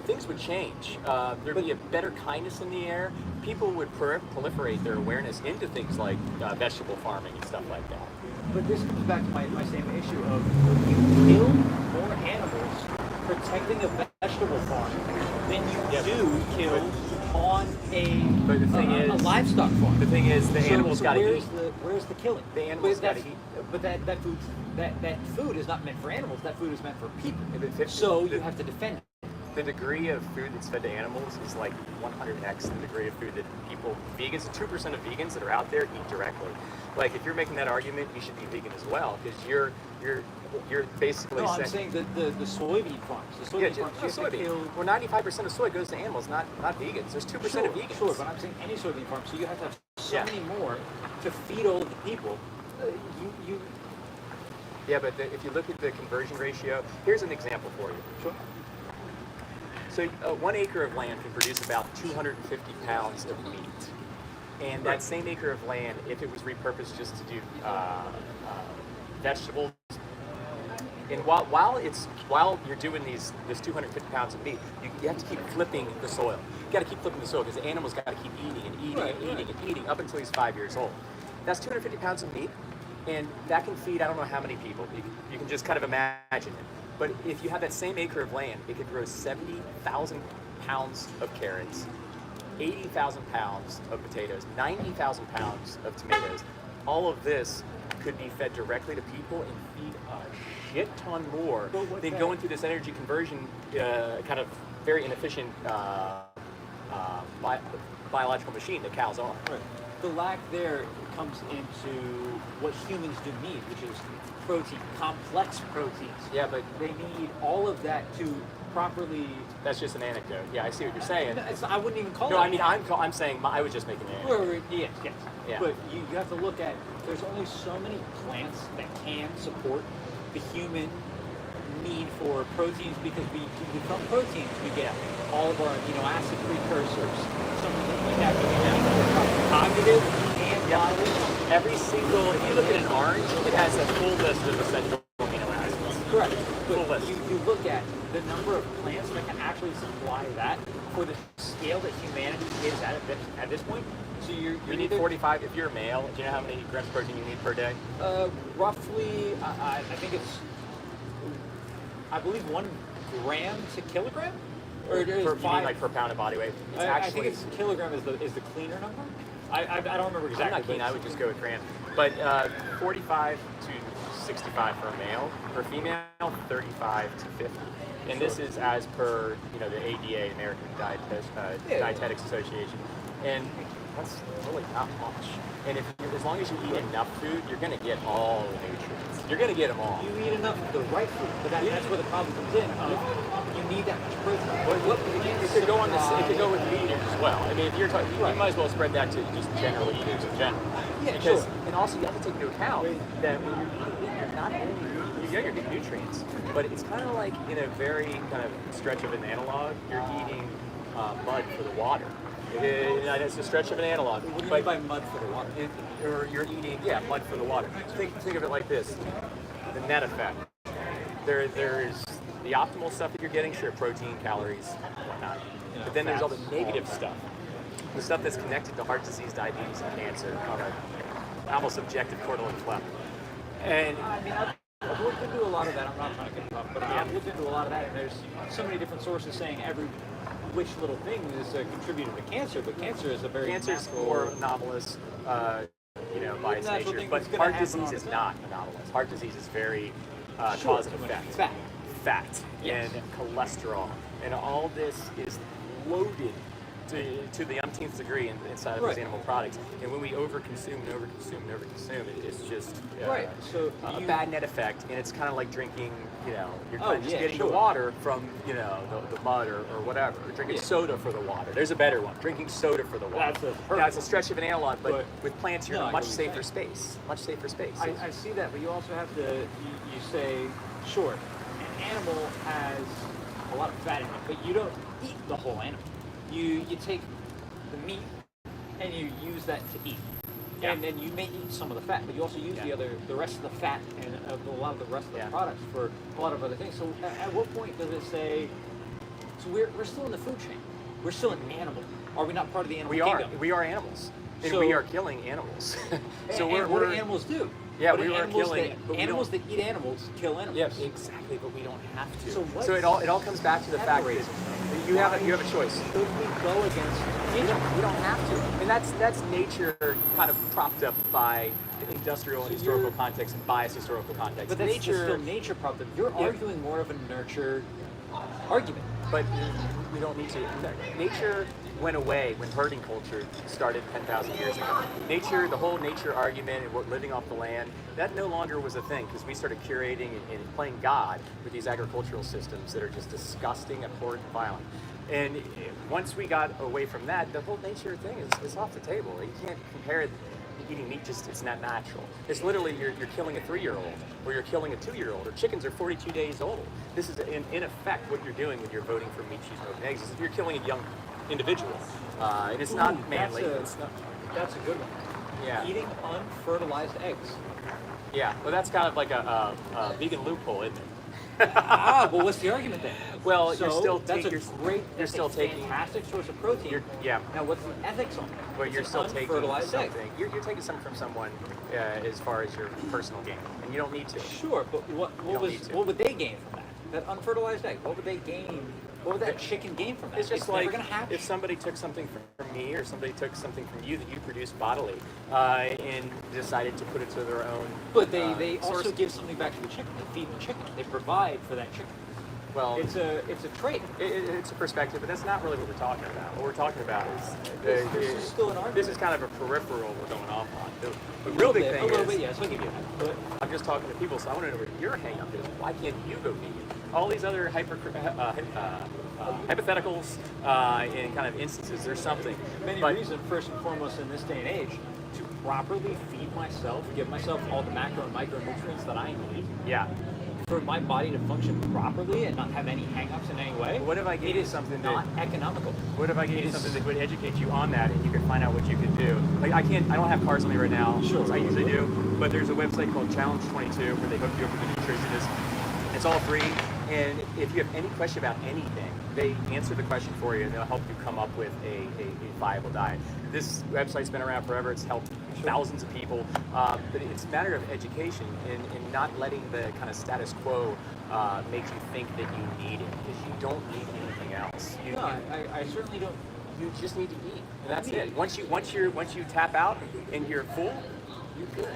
things would change. There'd be a better kindness in the air. People would proliferate their awareness into things like vegetable farming and stuff like that. But this comes back to my same issue of you kill more animals protecting a vegetable farm than you do kill on But the thing a is, livestock farm. The thing is, the animals got to eat. Where's the killing? The animals got to eat. But that food is not meant for animals. That food is meant for people. If- So you have to defend it. The degree of food that's fed to animals is like 100x the degree of food that people, vegans, the 2% of vegans that are out there eat directly. Like if you're making that argument, you should be vegan as well because you're basically No, I'm saying that the soybean farms. The soybean farms. You have to soybean. kill. Well, 95% of soy goes to animals, not vegans. There's 2% of vegans. Sure, but I'm saying any soybean farm. So you have to have so many more to feed all of the people. Yeah, but if you look at the conversion ratio, here's an example for you. Sure. So 1 acre of land can produce about 250 pounds of meat. And that same acre of land, if it was repurposed just to do vegetables, and while you're doing this 250 pounds of meat, you have to keep flipping the soil. You got to keep flipping the soil because the animal's got to keep eating and eating and eating and eating up until he's 5 years old. That's 250 pounds of meat, and that can feed I don't know how many people. You can just kind of imagine it. But if you have that same acre of land, it could grow 70,000 pounds of carrots, 80,000 pounds of potatoes, 90,000 pounds of tomatoes. All of this could be fed directly to people and feed a shit ton more than going through this energy conversion kind of very inefficient biological machine that cows are. Right. The lack there comes into what humans do need, which is protein, complex proteins. Yeah, but they need all of that to properly. That's just an anecdote. Yeah, I see what you're saying. I wouldn't even call it. No, I mean I'm saying I was just making an anecdote. Yes. Yeah. But you have to look at. There's only so many plants that can support the human need for proteins because we become proteins. We get all of our amino acid precursors, something like that. We have cognitive and bodily. Every single, if you look at an orange, it has a full list of essential amino acids. Correct. Full But list. you look at the number of plants that can actually supply that for the scale that humanity is at this point. So you need 45. If you're a male, do you know how many grams of protein you need per day? Roughly, I think it's, I believe 1 gram to kilogram, or it is You mean like per pound of body weight? It's I think it's kilogram is the cleaner number. I don't remember exactly. I'm not keen. I would just go with grams. But 45 to 65 for a male. For a female, 35 to 50. And this is as per the ADA, American Dietetics Association. And that's really not much. And as long as you eat enough food, you're going to get all the nutrients. You're going to get them all. You eat enough of the right food, but that's where the problem comes in. You need that much protein. It could go on this. It could go with meat eaters as well. I mean, if you're talking, you might as well spread that to just general eaters in general. Yeah, because, sure. and also you have to take into account that when you're eating meat, you're not only you're getting nutrients, but it's kind of like in a very kind of stretch of an analog, you're eating mud for the water. It's a stretch of an analog. What do you but mean by mud for the water? or you're eating, mud for the water. Think of it like this: the net effect. There's the optimal stuff that you're getting, sure, protein, calories, whatnot. But then there's all the negative stuff, the stuff that's connected to heart disease, diabetes, and cancer on a almost objective correlative level. And I mean, I've looked into a lot of that. I'm not trying to get it up, but I've looked into a lot of that, and there's so many different sources saying which little thing is a contributor to cancer, but cancer is a very cancer's natural- more anomalous, by its Natural nature. thing But that's gonna heart happen disease on is its own. not anomalous. Heart disease is very Sure, cause and too much effect. Fat Yes. and cholesterol, and all this is loaded to the umpteenth degree inside of those Right. animal products. And when we overconsume, it's just Right. So a you- bad net effect. And it's kind of like drinking, you're Oh, kind of just yeah, getting sure. the water from, the mud or whatever. Or drinking Yeah. soda for the water. There's a better one. Drinking soda for the water. That's a perfect Now, it's a stretch of an analog, but But- with plants, you're No, in I a know much what you're safer space. Much safer space. I see that, but you also have to, you say, sure, an animal has a lot of fat in it, but you don't eat the whole animal. You take the meat and you use that to eat. Yeah. And then you may eat some of the fat, but you also use Yeah. the rest of the fat and a lot of the rest of the Yeah. products for a lot of other things. So at what point does it say, so we're still in the food chain. We're still an animal. Are we not part of the animal we are. kingdom? We are animals. And So- we are killing animals. So and what do animals do? Yeah, What we do are animals killing- that- but we animals don't- that eat animals kill animals. Yes, exactly, but we don't have to. So what- So it all comes back to the fact that you have a choice. Should we go against You nature? don't have to, and that's nature kind of propped up by an industrial and historical context and biased historical context. But that's nature, still nature problem. You're Yeah. arguing more of a nurture argument. but we don't need to. Nature went away when herding culture started 10,000 years ago. The whole nature argument and what living off the land, that no longer was a thing because we started curating and playing God with these agricultural systems that are just disgusting, abhorrent, and violent. And once we got away from that, the whole nature thing is off the table. You can't compare it. Eating meat it's not natural. It's literally you're killing a 3-year-old or you're killing a 2-year-old or chickens are 42 days old. This is in effect what you're doing when you're voting for meat, cheese, milk, and eggs. Is you're killing a young individual, and it's not manly. That's a good one. Yeah. Eating unfertilized eggs. Yeah, well that's kind of like a vegan loophole, isn't it? Well, what's the argument then? Well, so you're still that's taking. that's still a taking. fantastic source of protein. Yeah. Now, what's the ethics on it? But you're It's still an taking unfertilized egg. something. You're taking something from someone as far as your personal gain, and you don't need to. Sure, but what would they gain from that? That unfertilized egg. What would they gain? What would that chicken gain from that? It's just never like gonna happen. if somebody took something from me or somebody took something from you that you produced bodily and decided to put it to their own. But they also source. give something back to the chicken. They feed the chicken. They provide for that chicken. Well, It's a trade. it's a perspective, but that's not really what we're talking about. What we're talking about is This is still an argument. This is kind of a peripheral we're going off on. The real big thing a little is bit, yes, I'll give you that. But I'm just talking to people, so I want to know what your hang up is. Why can't you go vegan? All these other hypotheticals and kind of instances, there's something. many But- reasons, first and foremost, in this day and age, to properly feed myself, give myself all the macro and micronutrients that I need, Yeah. for my body to function properly and not have any hang-ups in any way. What if I gave it you is something not that- economical? What if I gave It you is- something that would educate you on that and you could find out what you could do? Like I don't have cars on me right now. Sure. I usually do, but there's a website called Challenge 22 where they hook you up with a nutritionist. It's all free, and if you have any question about anything, they answer the question for you and they'll help you come up with a viable diet. This website's been around forever. It's helped thousands of people, but it's a matter of education and not letting the kind of status quo make you think that you need it, because you don't need anything else. No, I certainly don't. You just need to eat, and that's it. Once you tap out and you're full, you're good.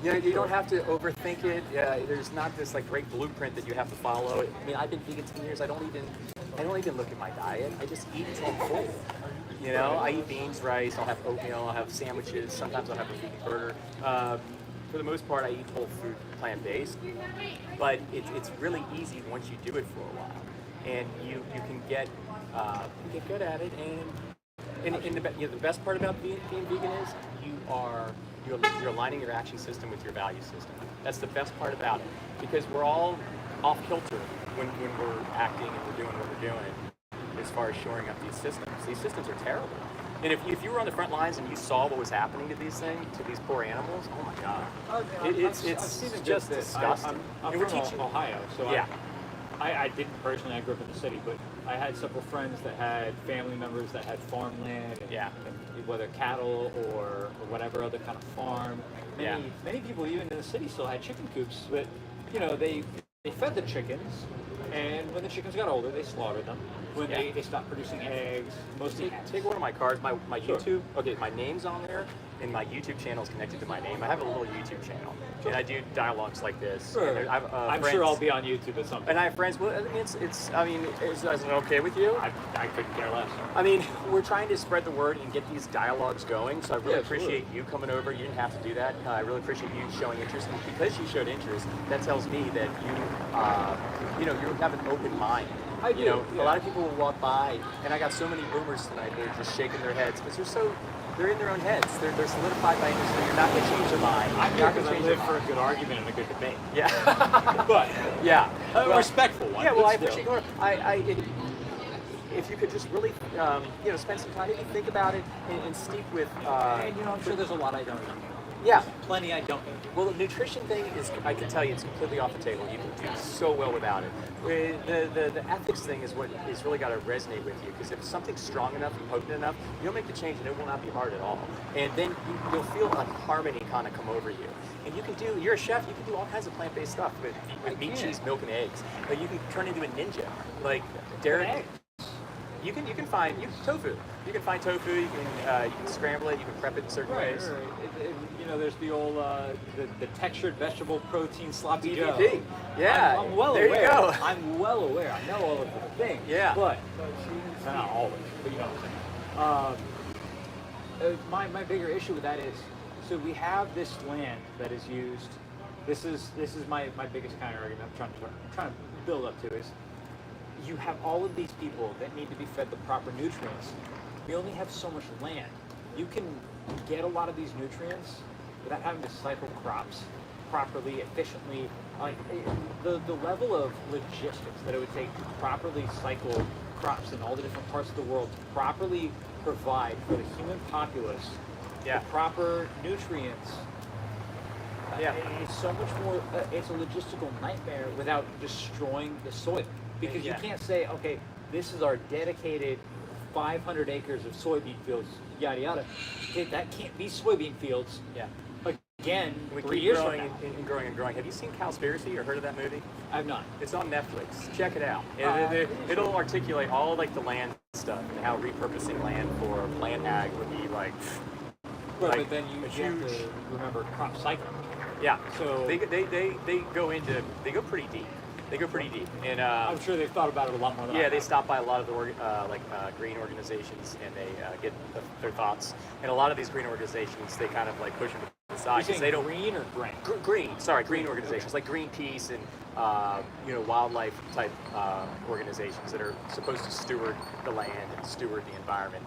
You don't have to overthink it. There's not this like great blueprint that you have to follow. I mean, I've been vegan 10 years. I don't even look at my diet. I just eat until I'm full. I eat beans, rice. I'll have oatmeal. I'll have sandwiches. Sometimes I'll have a vegan burger. For the most part, I eat whole food, plant-based. But it's really easy once you do it for a while, and you can get good at it. And the best part about being vegan is you are you're aligning your action system with your value system. That's the best part about it, because we're all off kilter when we're acting and we're doing what we're doing as far as shoring up these systems. These systems are terrible. And if you were on the front lines and you saw what was happening to these things, to these poor animals, oh my God, I've seen it just this. disgusting. I'm And we're from teaching. Ohio, so Yeah. I didn't personally. I grew up in the city, but I had several friends that had family members that had farmland, and, Yeah. and whether cattle or whatever other kind of farm. Many people even in the city still had chicken coops, but you know they fed the chickens, and when the chickens got older, they slaughtered them. When they stopped producing eggs, mostly Take one of my cards, my Sure. YouTube. Okay, my name's on there, and my YouTube channel is connected to my name. I have a little YouTube channel, and I do dialogues like this. Sure. And I have, I'm friends, sure I'll be on YouTube at some point. And I have friends. Well, I mean, is it okay with you? I couldn't care less. I mean, we're trying to spread the word and get these dialogues going, so I really Yeah, appreciate you coming over. You didn't have to do that. I really appreciate you showing interest, and because you showed interest, that tells me that you have an open mind. I do, You know, yeah. a lot of people will walk by, and I got so many boomers tonight. They're just shaking their heads because they're in their own heads. They're solidified by industry. You're not going to change their mind. I'm You're here not because gonna I change live their for a mind. good argument and a good debate. Yeah. But Yeah. a Well, respectful one. Yeah, well, but I still. appreciate your. If you could just really, spend some time, maybe think about it and steep with. And I'm sure there's a lot I don't know. Yeah. Plenty I don't know. Well, the nutrition thing is, I can tell you, it's completely off the table. You can do so well without it. The ethics thing is what is really got to resonate with you, because if something's strong enough and potent enough, you'll make the change and it will not be hard at all. And then you'll feel a harmony kind of come over you. And you're a chef, you can do all kinds of plant-based stuff with meat, cheese, milk, and eggs. But you can turn into a ninja. Like Derek. You can find tofu. You can find tofu. You can scramble it. You can prep it in certain ways. Right. There's the old the textured vegetable protein sloppy Joe. DVP. Yeah. I'm well there aware. you go. I'm well aware. I know all of the things. Yeah. But not all of it. But you know what I'm saying. My bigger issue with that is, so we have this land that is used. This is my biggest counter argument. I'm trying to build up to is, you have all of these people that need to be fed the proper nutrients. We only have so much land. You can get a lot of these nutrients without having to cycle crops properly, efficiently. Like the level of logistics that it would take to properly cycle crops in all the different parts of the world, to properly provide for the human populace the proper nutrients. It's so much more. It's a logistical nightmare without destroying the soil. Because you can't say, okay, this is our dedicated 500 acres of soybean fields, yada yada. Okay, that can't be soybean fields. Yeah. Again, We 3 keep years growing from now. and growing and growing. Have you seen Cowspiracy or heard of that movie? I've not. It's on Netflix. Check it out. It'll articulate all like the land stuff and how repurposing land for plant ag would be like. But then you have to remember crop cycling. Yeah. So they go pretty deep. They go pretty deep, and I'm sure they've thought about it a lot more than I they have. stop by a lot of the green organizations, and they get their thoughts. And a lot of these green organizations, they kind of like push them to the side You're saying they don't green or grain? green organizations like Greenpeace and wildlife type organizations that are supposed to steward the land and steward the environment.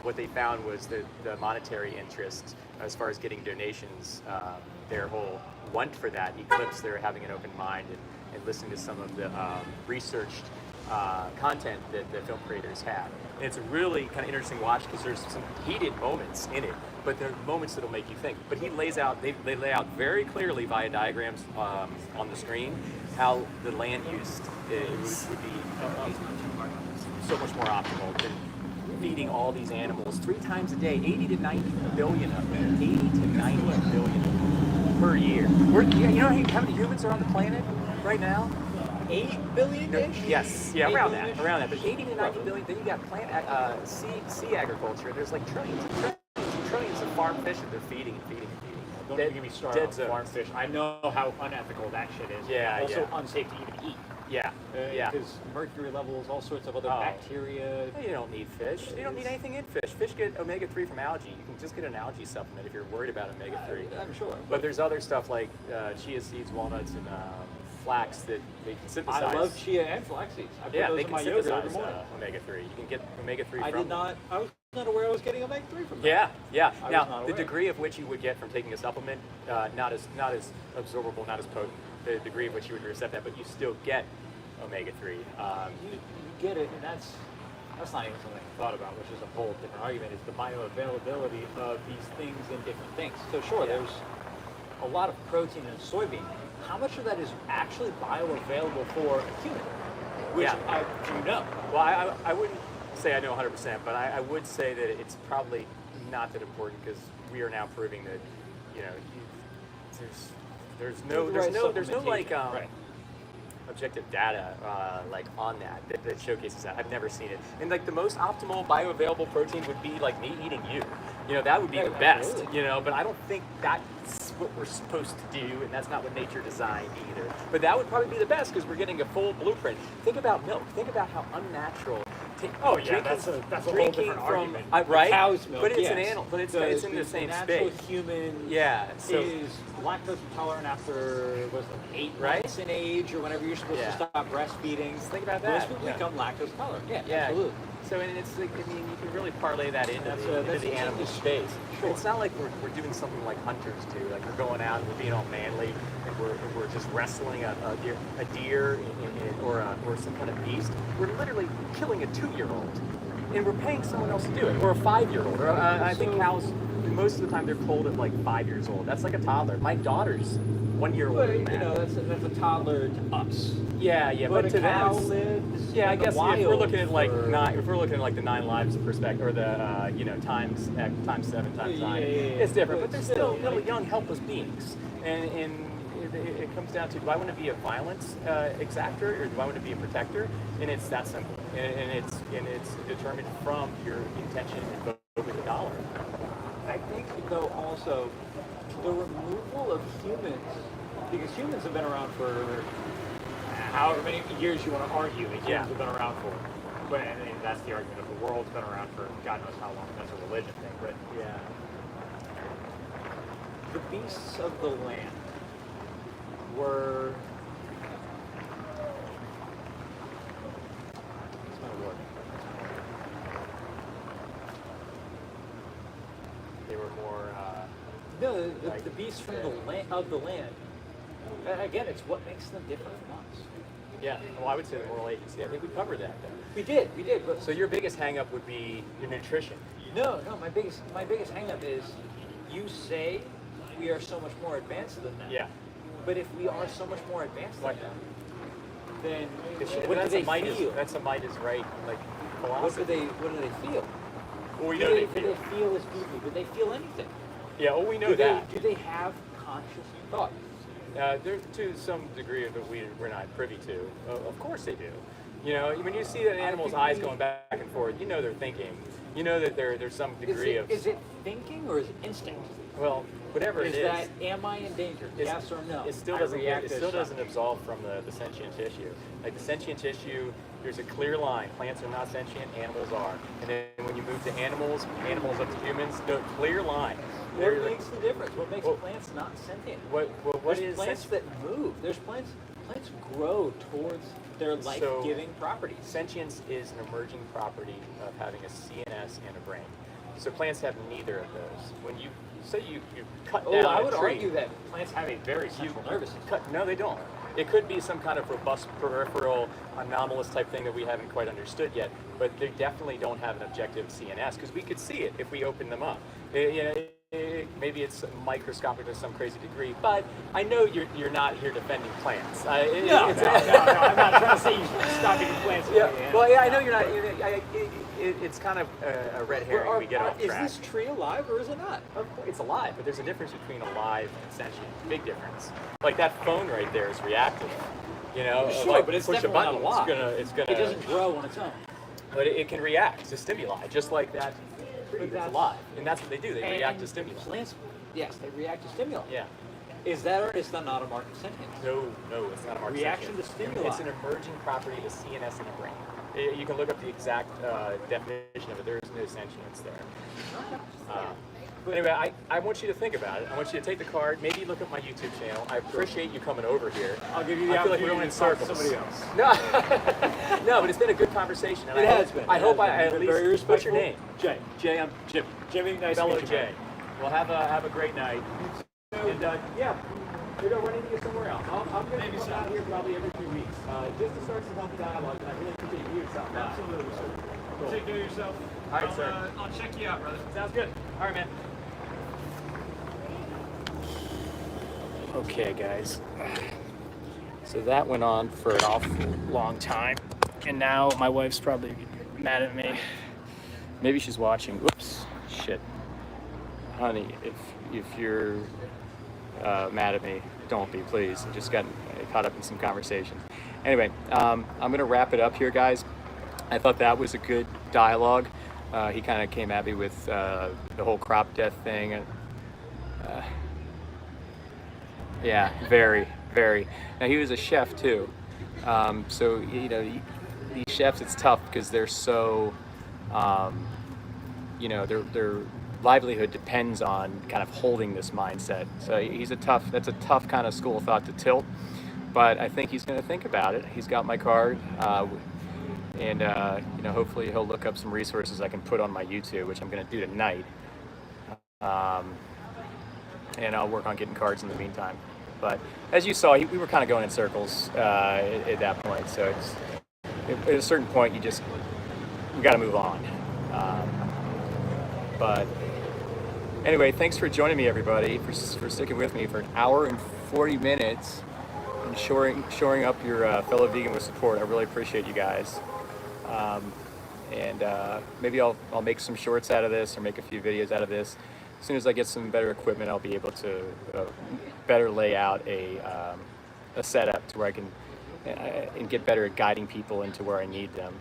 What they found was that the monetary interest, as far as getting donations, their whole want for that eclipsed their having an open mind and listening to some of the researched content that the film creators have. And it's a really kind of interesting watch because there's some heated moments in it, but they're moments that'll make you think. But they lay out very clearly via diagrams on the screen how the land use would be so much more optimal than feeding all these animals 3 times a day, 80 to 90 billion of them, 80 to 90 billion per year. You know how many humans are on the planet right now? 8 billion-ish? Yes, yeah, 8 around billion-ish? that, around that. But 80 to 90 billion. Then you got sea agriculture. There's like trillions and trillions of farm fish that they're feeding and feeding and feeding. Don't even get me started on zones. farm fish. I know how unethical that shit is. Yeah, Also yeah. unsafe to even eat. Yeah, yeah. Because mercury levels, all sorts of other bacteria. You don't need fish. You don't need anything in fish. Fish get omega-3 from algae. You can just get an algae supplement if you're worried about omega-3. I'm sure. But there's other stuff like chia seeds, walnuts, and flax that they can synthesize. I love chia and flax seeds. I put those they in can my yogurt every synthesize morning. omega-3. You can get omega-3 from I did not. I was not aware I was getting omega-3 from that. Yeah, yeah. I was Now, not the aware. degree of which you would get from taking a supplement, not as absorbable, not as potent. The degree of which you would accept that, but you still get omega-3. You get it, and that's not even something I thought about, which is a whole different argument, is the bioavailability of these things in different things. So sure, Yeah. there's a lot of protein in soybean. How much of that is actually bioavailable for a human? Which Yeah. I do know. Well, I wouldn't say I know 100%, but I would say that it's probably not that important because we are now proving that, you know, there's no like Right. objective data like on that showcases that. I've never seen it. And like the most optimal bioavailable protein would be like me eating you. You know, that would be Yeah, the best. absolutely. You know, but I don't think that's what we're supposed to do, and that's not what nature designed either. But that would probably be the best because we're getting a full blueprint. Think about milk. Think about how unnatural. Oh yeah, drinking- that's a whole drinking different from, argument. right? Cow's milk, But it's yes. an animal. But it's in the same natural space. human Yeah. So is lactose intolerant after was it 8 Right? months in age or whenever you're supposed Yeah. to stop breastfeeding. think about Most that. people Yeah. become lactose intolerant. Yeah, Yeah. absolutely. So and it's like, I mean, you can really parlay that into That's the the animal industry. space. Sure. It's not like we're doing something like hunters do. Like we're going out and we're being all manly and we're just wrestling a deer or some kind of beast. We're literally killing a 2-year-old, and we're paying someone else to do it, or a 5-year-old. Or I think cows most of the time they're culled at like 5 years old. That's like a toddler. My daughter's 1 year old. But you know, that's a toddler to us. Yeah, But but a to cow them. lives. Yeah, I in the guess if we're wild looking at like for- if we're looking at like the 9 lives perspective, or the times 7 times 9, Yeah, it's different. But but they're still, still little like- young, helpless beings, and it comes down to, do I want to be a violence exactor or do I want to be a protector? And it's that simple, and it's determined from your intention and vote with a dollar. I think though also the removal of humans, because humans have been around for however many years you want to argue that humans Yeah. have been around for. But I mean, that's the argument of the world's been around for God knows how long. That's a religion thing. But Yeah. the beasts of the land were. What's my word? They were more. No, Like- the beasts from the land. Again, it's what makes them different from us. Yeah. Well, I would say the moral agency. I think we covered that. Though. We did, but So your biggest hang-up would be your nutrition. no. My biggest hang-up is you say we are so much more advanced than them. Yeah. But if we are so much more advanced Like- than them, then What what do that's they a might feel? that's a might is right. Like What philosophy. do they feel? Well, we Do know they, they do feel. they feel as people? Do they feel anything? Yeah. Well, we know do that. They, do they have conscious thought? There, to some degree that we're not privy to. Of course they do. You know, when you see an animal's think eyes we- going back and forth, you know they're thinking. You know that there's some degree of Is it thinking or is it instinct? well, whatever Is it is. that am I in danger? It's- Yes or no? It still I doesn't. react It as still such. doesn't absolve from the sentient tissue. Like the sentient tissue, there's a clear line. Plants are not sentient. Animals are. And then when you move to animals up to humans, no clear line. What They're- makes the difference? What makes Well, plants not sentient? what There's is plants sentient? that move. There's plants grow towards their life-giving properties. Sentience is an emerging property of having a CNS and a brain. So plants have neither of those. When you say you cut Oh, down I a would tree, argue that plants have a very central nervous system. no, they don't. It could be some kind of robust peripheral anomalous type thing that we haven't quite understood yet, but they definitely don't have an objective CNS because we could see it if we opened them up. Maybe it's microscopic to some crazy degree, but I know you're not here defending plants. No, I'm not trying to say you should stop eating plants. Yeah, well, yeah, I know you're not. It's kind of a red herring. We get off Is track. this tree alive or is it not? Of course, it's alive, but there's a difference between alive and sentient. Big difference. Like that phone right there is reactive. You know, Sure, like but it's push a definitely button, not alive. it's gonna. It doesn't grow on its own. But it can react to stimuli, just like that tree But that's that's- alive, and that's what they do. They react to And stimuli. Plants, yes, they react to stimuli. Yeah. Is that or is that not a mark of sentience? No, it's not a mark of Reaction sentience. to stimuli. It's an emerging property of the CNS in the brain. You can look up the exact definition of it. There is no sentience there. Anyway, I want you to think about it. I want you to take the card, maybe look at my YouTube channel. I appreciate you coming over here. I'll give you the I feel like we're opportunity going in to talk to circles. somebody else. No, no, but it's been a good conversation. And It I has hope- been. I hope I You've at been least. very What's your respectful. name? Jay. Jay, I'm Jimmy. Jimmy, nice to Fellow meet you, Jay. man. Well, have a great night. And yeah, we're gonna run into you somewhere else. I'm gonna Maybe come so. out here probably every 2 weeks, just to start some healthy dialogue. And I really appreciate you stopping by. Absolutely, sir. Cool. Take care of yourself. All right, sir. I'll check you out, brother. Sounds good. All right, man. Okay, guys. So that went on for an awful long time, and now my wife's probably mad at me. Maybe she's watching. Oops, shit, honey. If you're mad at me, don't be, please. I just got caught up in some conversations. Anyway, I'm gonna wrap it up here, guys. I thought that was a good dialogue. He kind of came at me with the whole crop death thing, and yeah, very, very. Now he was a chef too, so you know these chefs, it's tough because they're so, you know, their livelihood depends on kind of holding this mindset. So that's a tough kind of school of thought to tilt, but I think he's going to think about it. He's got my card, and you know, hopefully he'll look up some resources I can put on my YouTube, which I'm going to do tonight. And I'll work on getting cards in the meantime. But as you saw, we were kind of going in circles at that point. So at a certain point, we got to move on. But anyway, thanks for joining me, everybody, for sticking with me for an hour and 40 minutes and shoring up your fellow vegan with support. I really appreciate you guys. And maybe I'll make some shorts out of this or make a few videos out of this. As soon as I get some better equipment, I'll be able to better lay out a setup to where I can and get better at guiding people into where I need them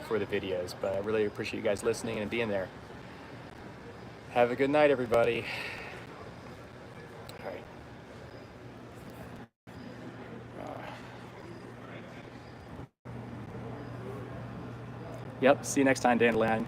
for the videos. But I really appreciate you guys listening and being there. Have a good night, everybody. All right. Yep, see you next time, Dandelion.